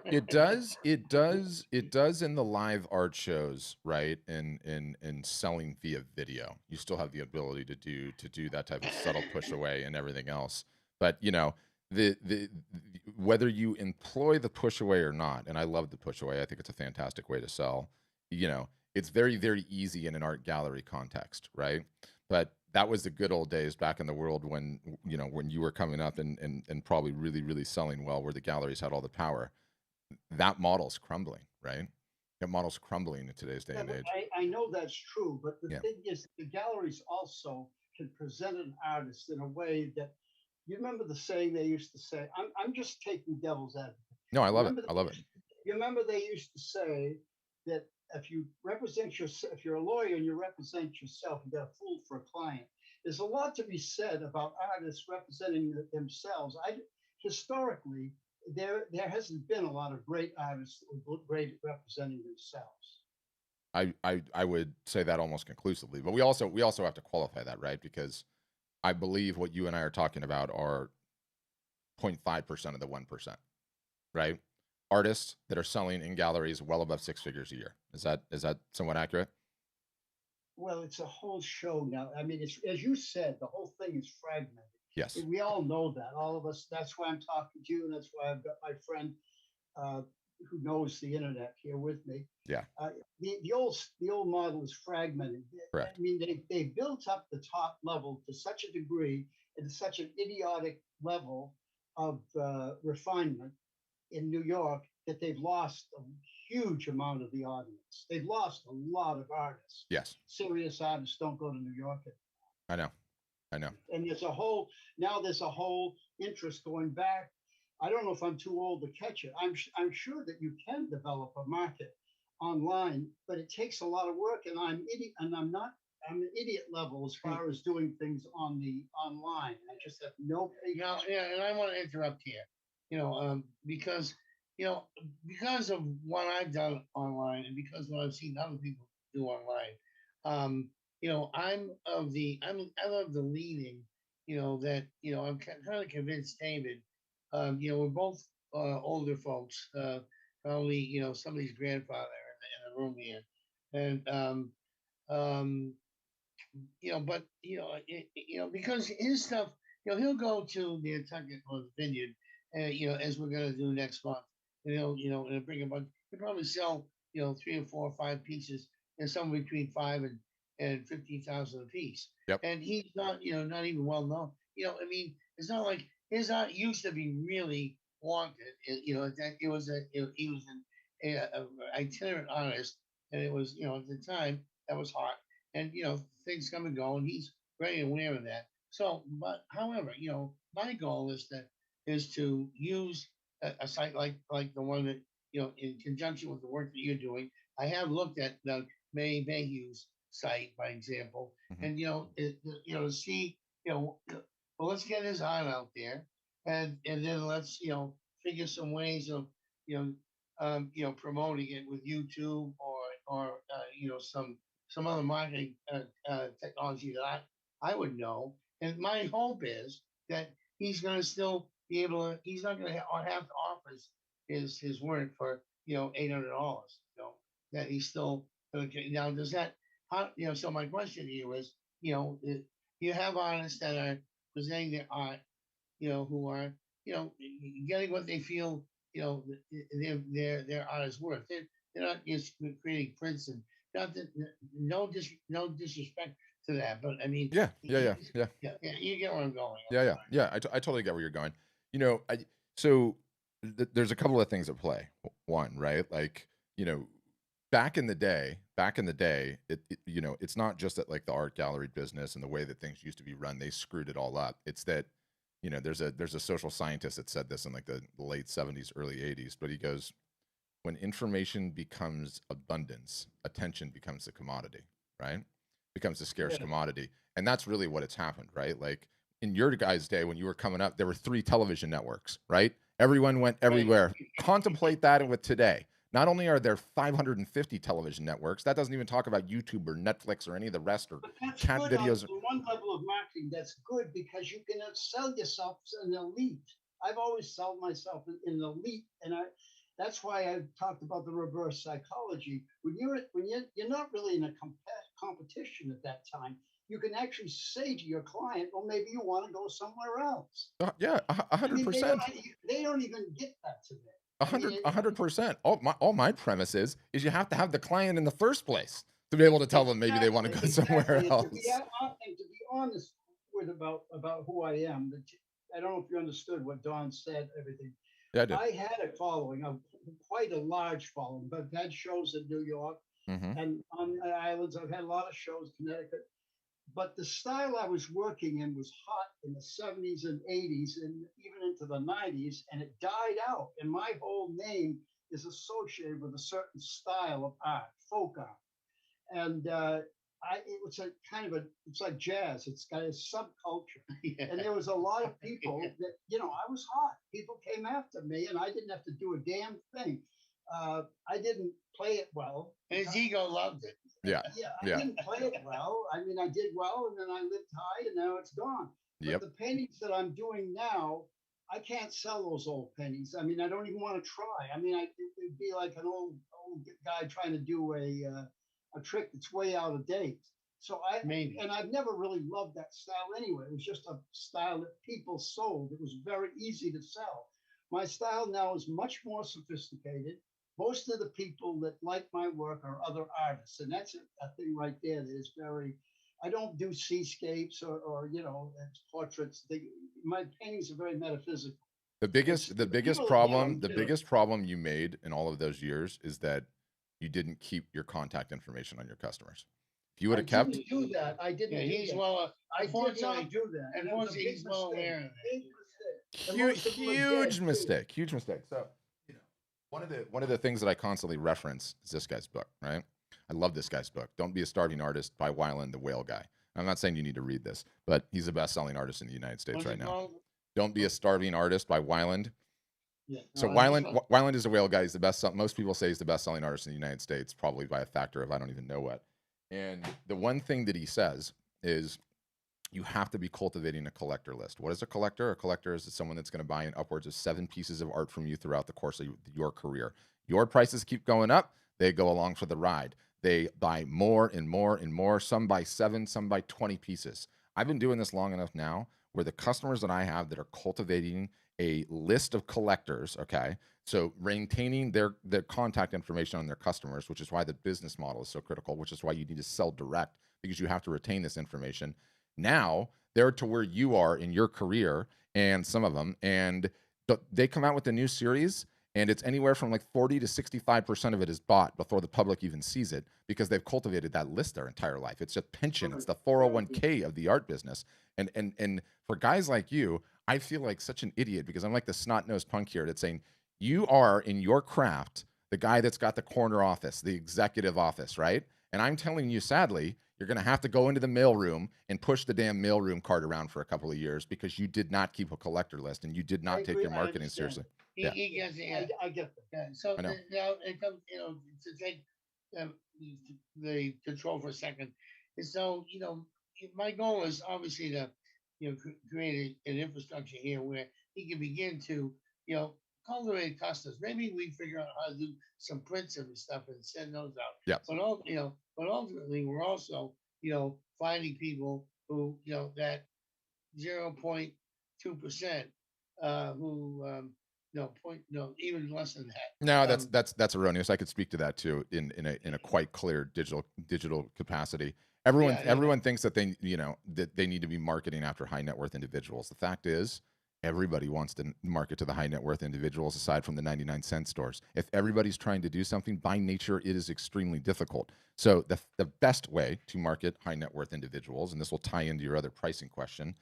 it does in the live art shows, right? And selling via video, you still have the ability to do that type of subtle push away and everything else. But the whether you employ the push away or not, and I love the push away, I think it's a fantastic way to sell. It's very, very easy in an art gallery context, right? But that was the good old days back in the world when when you were coming up and probably really, really selling well, where the galleries had all the power. That model's crumbling, right? That model's crumbling in today's day Yeah, and but age. I know that's true, but the Yeah. thing is, the galleries also can present an artist in a way that you remember the saying they used to say. I'm just taking devil's advocate. No, I You love it. remember I love it. you remember they used to say that if you represent yourself, if you're a lawyer and you represent yourself, you got a fool for a client. There's a lot to be said about artists representing themselves. Historically, there hasn't been a lot of great artists that were great representing themselves. I would say that almost conclusively, but we also have to qualify that, right? Because I believe what you and I are talking about are 0.5% of the 1%, right? Artists that are selling in galleries well above six figures a year. Is that somewhat accurate? Well, it's a whole show now. I mean, it's as you said, the whole thing is fragmented. Yes. And we all know that. All of us. That's why I'm talking to you, and that's why I've got my friend uh, who knows the internet here with me. Yeah. The old model is fragmented. Correct. I mean, they built up the top level to such a degree and such an idiotic level of refinement in New York that they've lost a huge amount of the audience. They've lost a lot of artists. Yes. Serious artists don't go to New York. I know. I know. And there's a whole interest going back. I don't know if I'm too old to catch it. I'm sure that you can develop a market online, but it takes a lot of work. And I'm an idiot level as far as doing things on the online. I just have no patience. Yeah, and I want to interrupt here, because because of what I've done online and because what I've seen other people do online, I'm of the leaning, that I'm kind of convinced, David. We're both older folks, probably somebody's grandfather in the room here, and but because his stuff, he'll go to the Nantucket or the Vineyard, as we're gonna do next month, and and bring a bunch. He'll probably sell, 3 or 4 or 5 pieces, and somewhere between 5 and 15,000 a piece. Yep. And he's not, not even well known. I mean, it's not like his art used to be really wanted. He was an itinerant artist, and it was, at the time that was hot, and things come and go, and he's very aware of that. So, but however, my goal is to use a site like the one that in conjunction with the work that you're doing. I have looked at the May Mayhew's site, by example, Mhm. and to see well, let's get his art out there, and then let's figure some ways of promoting it with YouTube or some other marketing technology that I would know. And my hope is that he's going to still be able to. He's not going to have to offer his work for $800. That he's still now. Does that how So my question to you is, you have artists that are presenting their art, who are getting what they feel their art is worth. They're not just creating prints and not that, no disrespect to that, but I mean, Yeah. yeah, you get where I'm going. Yeah. I totally get where you're going. So there's a couple of things at play. One, right? Like, back in the day, it's not just that like the art gallery business and the way that things used to be run, they screwed it all up. It's that, there's a social scientist that said this in like the late 70s, early 80s, but he goes, when information becomes abundance, attention becomes a commodity, right? Becomes a scarce commodity. And that's really what it's happened, right? Like in your guys' day, when you were coming up, there were 3 television networks, right? Everyone went everywhere. Contemplate that with today. Not only are there 550 television networks, that doesn't even talk about YouTube or Netflix or any of the rest or cat videos. On one level of marketing, that's good because you can sell yourself as an elite. I've always sold myself in an elite, and that's why I talked about the reverse psychology. When you're not really in a competition at that time, you can actually say to your client, "Well, maybe you want to go somewhere else." Yeah, 100%. They don't even get that today. 100%. All my premise is you have to have the client in the first place to be able to tell them maybe they want to go somewhere else. And to be honest about who I am, I don't know if you understood what Don said. Everything. Yeah, I did. I had a following, quite a large following, but I've had shows in New York and on the islands. I've had a lot of shows, Connecticut. But the style I was working in was hot in the 70s and 80s and even into the 90s, and it died out. And my whole name is associated with a certain style of art, folk art. And it's a kind of it's like jazz. It's got a subculture. And there was a lot of people that, I was hot. People came after me and I didn't have to do a damn thing. I didn't play it well. His ego loved it. Yeah, I didn't play it well. I mean, I did well, and then I lived high, and now it's gone. But the paintings that I'm doing now, I can't sell those old paintings. I mean, I don't even want to try. I mean, it'd be like an old guy trying to do a trick that's way out of date. So and I've never really loved that style anyway. It was just a style that people sold. It was very easy to sell. My style now is much more sophisticated. Most of the people that like my work are other artists, and that's a thing right there that is very. I don't do seascapes or portraits. My paintings are very metaphysical. The biggest problem you made in all of those years is that you didn't keep your contact information on your customers. If you would have kept, do that. I didn't. He's well. I did not do that. Unfortunately, he's well aware of that. Huge mistake. So, one of the things that I constantly reference is this guy's book, right? I love this guy's book, Don't Be a Starving Artist by Weiland, the whale guy. I'm not saying you need to read this, but he's the best-selling artist in the United States right now. Don't Be a Starving Artist by Weiland. Yeah. So Weiland is a whale guy. He's the best. Most people say he's the best-selling artist in the United States, probably by a factor of I don't even know what. And the one thing that he says is you have to be cultivating a collector list. What is a collector? A collector is someone that's going to buy in upwards of 7 pieces of art from you throughout the course of your career. Your prices keep going up. They go along for the ride. They buy more and more and more. Some buy 7, some buy 20 pieces. I've been doing this long enough now where the customers that I have that are cultivating a list of collectors, okay, so maintaining their contact information on their customers, which is why the business model is so critical, which is why you need to sell direct, because you have to retain this information. Now they're to where you are in your career, and some of them, and they come out with a new series, and it's anywhere from like 40 to 65% of it is bought before the public even sees it, because they've cultivated that list their entire life. It's just pension. It's the 401k of the art business. And for guys like you, I feel like such an idiot because I'm like the snot-nosed punk here that's saying you are in your craft the guy that's got the corner office, the executive office, right? And I'm telling you, sadly, you're going to have to go into the mailroom and push the damn mailroom cart around for a couple of years because you did not keep a collector list and you did not take your marketing seriously. He gets it. I get that. Yeah. So now it comes, to take the control for a second. And so, my goal is obviously to, create an infrastructure here where he can begin to, cultivate customers. Maybe we figure out how to do some prints and stuff and send those out. Yeah. But ultimately we're also, finding people who, that 0.2%, who, even less than that. No, that's erroneous. I could speak to that too in a quite clear digital capacity. Everyone thinks that they need to be marketing after high net worth individuals. The fact is, everybody wants to market to the high net worth individuals aside from the 99-cent stores. If everybody's trying to do something, by nature, it is extremely difficult. So the best way to market high net worth individuals, and this will tie into your other pricing question,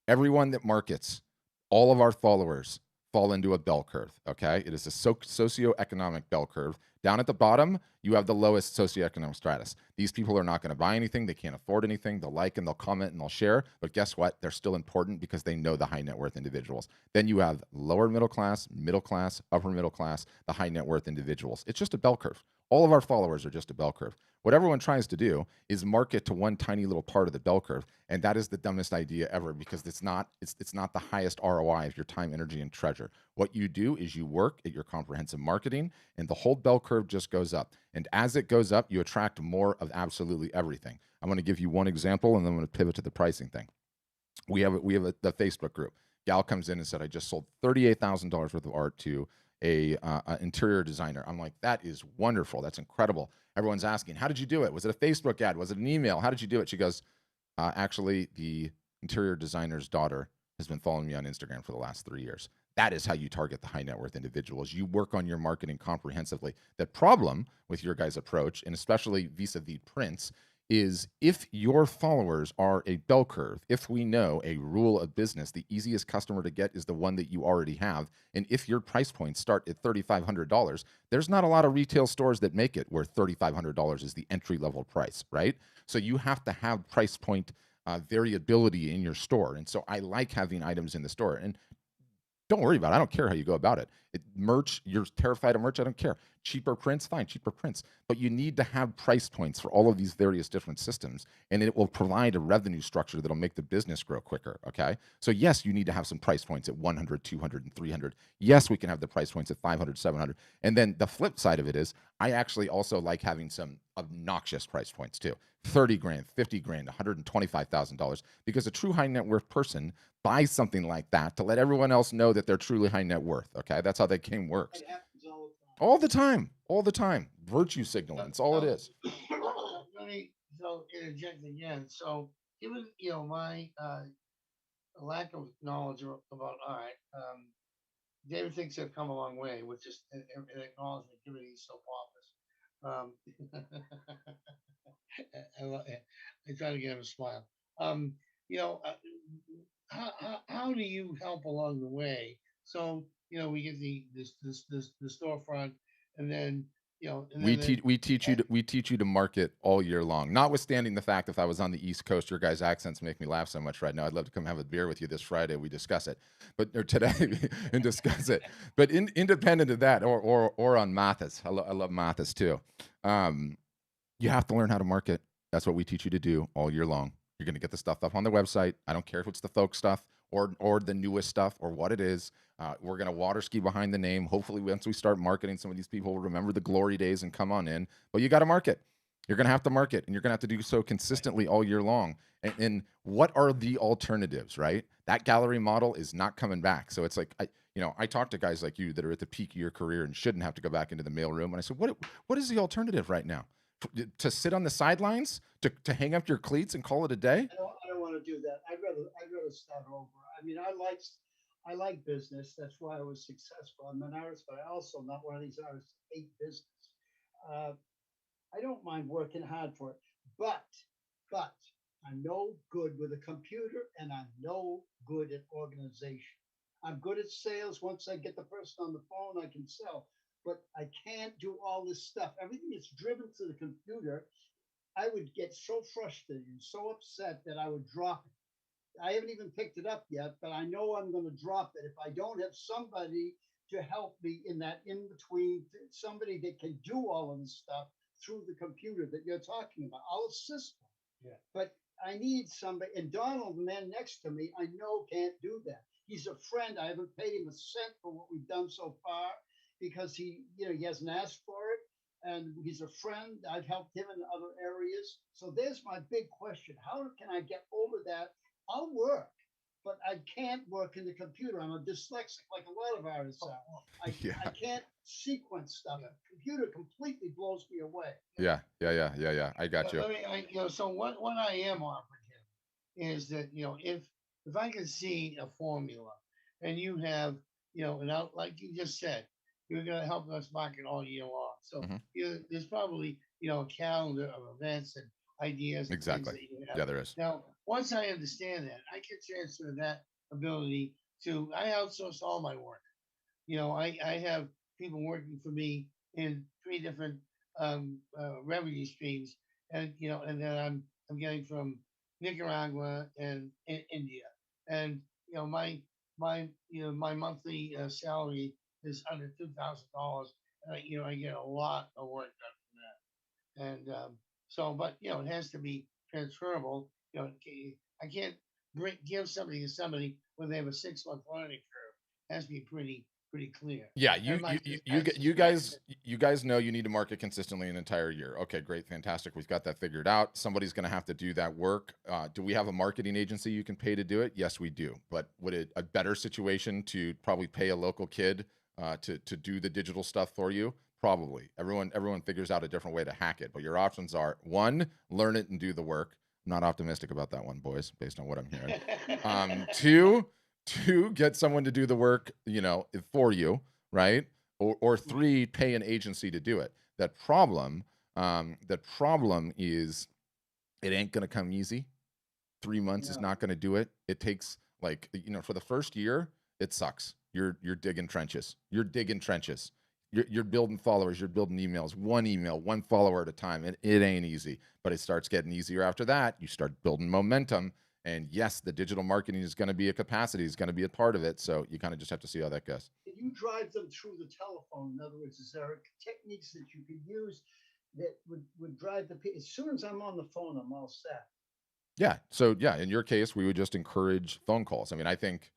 everyone that markets, all of our followers fall into a bell curve, okay? It is a socioeconomic bell curve. Down at the bottom, you have the lowest socioeconomic stratus. These people are not going to buy anything. They can't afford anything. They'll like and they'll comment and they'll share. But guess what? They're still important because they know the high net worth individuals. Then you have lower middle class, upper middle class, the high net worth individuals. It's just a bell curve. All of our followers are just a bell curve. What everyone tries to do is market to one tiny little part of the bell curve, and that is the dumbest idea ever because it's not the highest ROI of your time, energy, and treasure. What you do is you work at your comprehensive marketing, and the whole bell curve just goes up. And as it goes up, you attract more of absolutely everything. I'm going to give you one example, and then I'm going to pivot to the pricing thing. We have the Facebook group. Gal comes in and said, I just sold $38,000 worth of art to a interior designer. I'm like, that is wonderful. That's incredible. Everyone's asking, how did you do it? Was it a Facebook ad? Was it an email? How did you do it? She goes, actually, the interior designer's daughter has been following me on Instagram for the last 3 years. That is how you target the high net worth individuals. You work on your marketing comprehensively. The problem with your guys' approach, and especially vis-a-vis prints, is if your followers are a bell curve, if we know a rule of business, the easiest customer to get is the one that you already have. And if your price points start at $3,500, there's not a lot of retail stores that make it where $3,500 is the entry level price, right? So you have to have price point variability in your store. And so I like having items in the store. And don't worry about it. I don't care how you go about it. Merch, you're terrified of merch. I don't care. Cheaper prints, fine, cheaper prints. But you need to have price points for all of these various different systems, and it will provide a revenue structure that'll make the business grow quicker, okay? So yes, you need to have some price points at 100, 200, and 300. Yes, we can have the price points at 500, 700. And then the flip side of it is I actually also like having some obnoxious price points too. 30 grand, 50 grand, $125,000, because a true high net worth person buys something like that to let everyone else know that they're truly high net worth. Okay, that's how that game works. It happens all the time. Virtue signaling. That's all it is. Let me interject again. So given my lack of knowledge about art, David thinks I've come a long way, which is an acknowledgement given he's so pompous. I try to get him to smile. How do you help along the way? So we get the storefront, and then we teach you to market all year long. Notwithstanding the fact, if I was on the East Coast, your guys' accents make me laugh so much right now. I'd love to come have a beer with you this Friday. We discuss it, or today and discuss it. But independent of that, or on Mathis, I love Mathis too. You have to learn how to market. That's what we teach you to do all year long. You're going to get the stuff up on the website. I don't care if it's the folk stuff or the newest stuff or what it is. We're going to water ski behind the name. Hopefully, once we start marketing, some of these people will remember the glory days and come on in. But you got to market. You're going to have to market, and you're going to have to do so consistently all year long. And what are the alternatives, right? That gallery model is not coming back. So it's like, I talk to guys like you that are at the peak of your career and shouldn't have to go back into the mailroom. And I said, what is the alternative right now? To sit on the sidelines, to hang up your cleats and call it a day? I don't want to do that. I'd rather start over. I mean, I like business. That's why I was successful. I'm an artist, but I also not one of these artists that hate business. I don't mind working hard for it, but I'm no good with a computer, and I'm no good at organization. I'm good at sales. Once I get the person on the phone, I can sell. But I can't do all this stuff. Everything is driven to the computer. I would get so frustrated and so upset that I would drop it. I haven't even picked it up yet, but I know I'm going to drop it if I don't have somebody to help me in that in between, somebody that can do all of this stuff through the computer that you're talking about. I'll assist them. Yeah. But I need somebody, and Donald, the man next to me, I know can't do that. He's a friend. I haven't paid him a cent for what we've done so far because he hasn't asked for it, and he's a friend. I've helped him in other areas. So there's my big question: how can I get over that? I'll work, but I can't work in the computer. I'm a dyslexic, like a lot of artists are. I can't sequence stuff. The computer completely blows me away. Yeah. I got you. So what I am offering him is that, if I can see a formula and you have, an out, like you just said, you're going to help us market all year long. So there's probably, a calendar of events and ideas. And exactly. things that you have. Yeah, there is. Now, once I understand that, I can transfer that ability to, I outsource all my work. I have people working for me in 3 different revenue streams, and and then I'm getting from Nicaragua and India, and my monthly salary is under $2,000, and I get a lot of work done from that, and so, but it has to be transferable. I can't give something to somebody when they have a 6-month learning curve. It has to be pretty clear. Yeah, you guys know you need to market consistently an entire year. Okay, great, fantastic. We've got that figured out. Somebody's going to have to do that work. Do we have a marketing agency you can pay to do it? Yes, we do. But would it a better situation to probably pay a local kid to do the digital stuff for you? Probably. Everyone figures out a different way to hack it. But your options are: 1, learn it and do the work. I'm not optimistic about that one, boys, based on what I'm hearing. 2, get someone to do the work, for you, right? Or 3, pay an agency to do it. That problem is it ain't gonna come easy. 3 months is not gonna do it. It takes for the first year, it sucks. You're digging trenches. You're building followers. You're building emails. 1 email, 1 follower at a time, and it ain't easy. But it starts getting easier after that. You start building momentum. And yes, the digital marketing is going to be a capacity, is going to be a part of it. So you kind of just have to see how that goes. Can you drive them through the telephone? In other words, is there techniques that you could use that would drive as soon as I'm on the phone, I'm all set? Yeah. So yeah, in your case, we would just encourage phone calls. I mean, I think,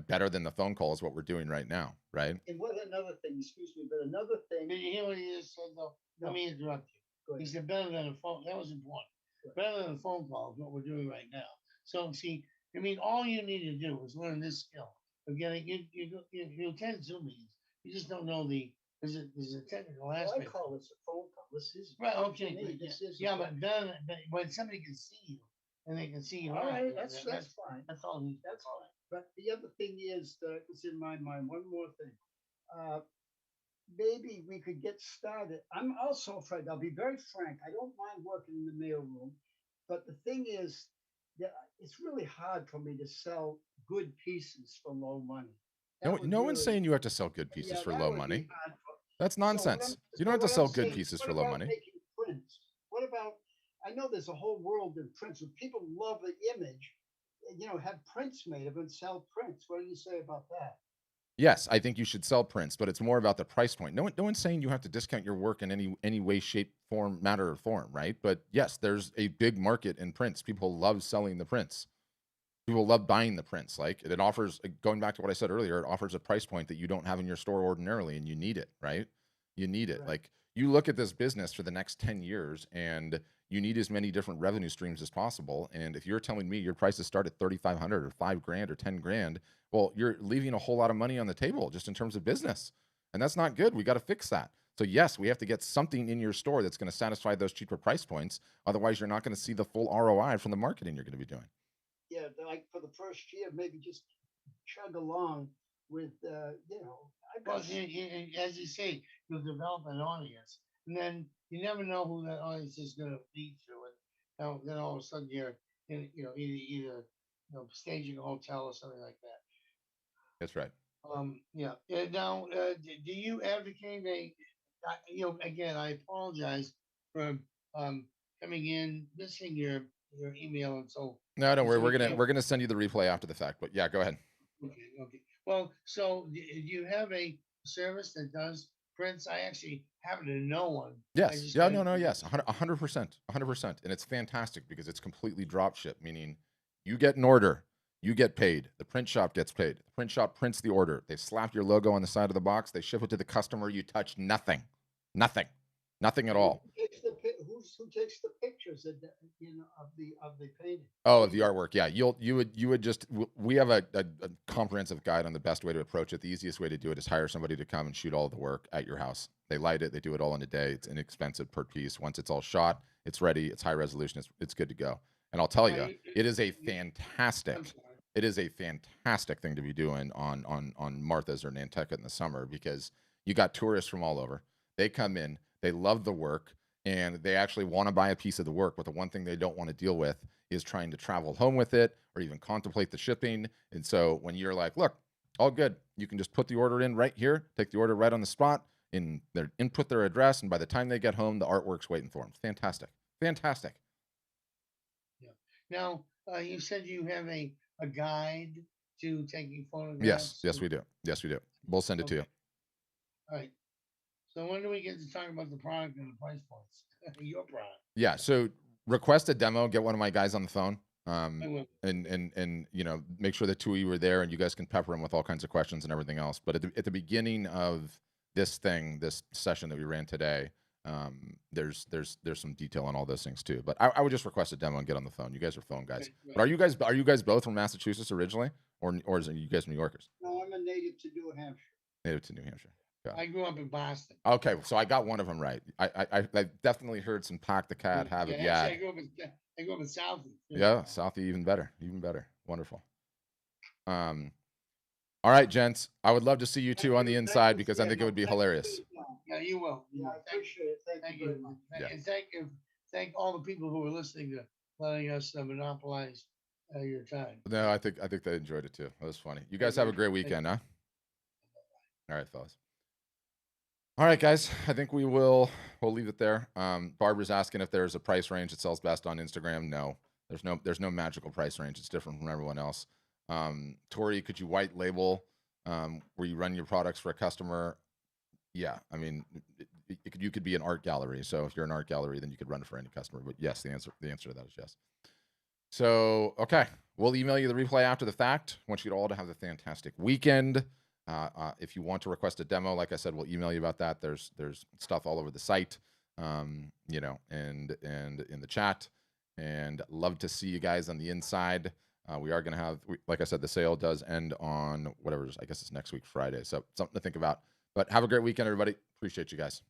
better than the phone call is what we're doing right now, right? And what another thing, excuse me, but another thing. Did you hear what he just said, though? No. Let me interrupt you. He said better than a phone. That was important. Better than a phone call is what we're doing right now. So see, all you need to do is learn this skill of getting you attend Zoom meetings. You just don't know there's a technical aspect. I call this a phone call. This is right. Okay. But when somebody can see you and they can see you. All right. That's fine. That's all. That's fine. But the other thing is that it's in my mind. One more thing. Maybe we could get started. I'm also afraid. I'll be very frank. I don't mind working in the mailroom, but the thing is, it's really hard for me to sell good pieces for low money. No one's saying you have to sell good pieces for low money. That's nonsense. You don't have to sell good pieces for low money. Making prints? What about? I know there's a whole world in prints where people love the image. Have prints made of and sell prints. What do you say about that? Yes, I think you should sell prints, but it's more about the price point. No one's saying you have to discount your work in any way, shape, form, matter, or form, right? But yes, there's a big market in prints. People love selling the prints. People love buying the prints. Like, it offers, going back to what I said earlier, it offers a price point that you don't have in your store ordinarily, and you need it, right? You need it. Right. Like, you look at this business for the next 10 years, and you need as many different revenue streams as possible. And if you're telling me your prices start at $3,500 or $5,000 or $10,000, well, you're leaving a whole lot of money on the table just in terms of business. And that's not good. We got to fix that. So yes, we have to get something in your store that's going to satisfy those cheaper price points. Otherwise, you're not going to see the full ROI from the marketing you're going to be doing. Yeah, like for the first year, maybe just chug along with, well, as you say, you'll develop an audience, and then you never know who that audience is going to lead to, and then all of a sudden you're in, either staging a hotel or something like that. That's right. Yeah. Now, do you advocate again, I apologize for coming in, missing your email and so. No, don't worry. We're gonna send you the replay after the fact. But yeah, go ahead. Okay. Well, so do you have a service that does prints. I actually happen to know one. Yes. Yeah. No. Yes. 100%. 100%. And it's fantastic because it's completely drop ship, meaning you get an order, you get paid. The print shop gets paid. The print shop prints the order. They slap your logo on the side of the box. They ship it to the customer. You touch nothing. Nothing. Nothing at all. Who takes the pictures of the, of the painting? Oh, of the artwork. Yeah. You would just, we have a comprehensive guide on the best way to approach it. The easiest way to do it is hire somebody to come and shoot all the work at your house. They light it. They do it all in a day. It's inexpensive per piece. Once it's all shot, it's ready. It's high resolution. It's good to go. And I'll tell you, it is a fantastic thing to be doing on Martha's or Nantucket in the summer, because you got tourists from all over. They come in, they love the work, and they actually want to buy a piece of the work. But the one thing they don't want to deal with is trying to travel home with it or even contemplate the shipping. And so when you're like, look, all good, you can just put the order in right here, take the order right on the spot, and input their address, and by the time they get home, the artwork's waiting for them. Fantastic. Fantastic. Yeah. Now, you said you have a guide to taking photographs. Yes, we do. Yes, we do. We'll send it to you. All right. So when do we get to talk about the product and the price points? Your product. Yeah. So request a demo. Get one of my guys on the phone. I will. And make sure the two of you are there, and you guys can pepper him with all kinds of questions and everything else. But at the beginning of this session that we ran today, there's some detail on all those things too. But I would just request a demo and get on the phone. You guys are phone guys. Right. But are you guys both from Massachusetts originally, or is it you guys New Yorkers? No, I'm a native to New Hampshire. Native to New Hampshire. I grew up in Boston. Okay, so I got one of them right. I definitely heard some Pack the Cat, Have It, yeah. I grew up in Southie. Yeah, Southie, even better. Wonderful. All right, gents. I would love to see you two on the inside, because I think it would be hilarious. Yeah, you will. Yeah, I appreciate it. Thank you very much. Yeah. And thank all the people who are listening to letting us monopolize your time. No, I think they enjoyed it too. It was funny. You guys have a great weekend, huh? All right, fellas. All right, guys. I think we'll leave it there. Barbara's asking if there's a price range that sells best on Instagram. No, there's no magical price range. It's different from everyone else. Tori, could you white label where you run your products for a customer? Yeah, I mean, you could be an art gallery. So if you're an art gallery, then you could run it for any customer. But yes, the answer to that is yes. So okay, we'll email you the replay after the fact. I want you all to have a fantastic weekend. If you want to request a demo, like I said, we'll email you about that. There's stuff all over the site, and in the chat. And love to see you guys on the inside. We are going to have, like I said, the sale does end on whatever, I guess it's next week, Friday. So something to think about. But have a great weekend, everybody. Appreciate you guys.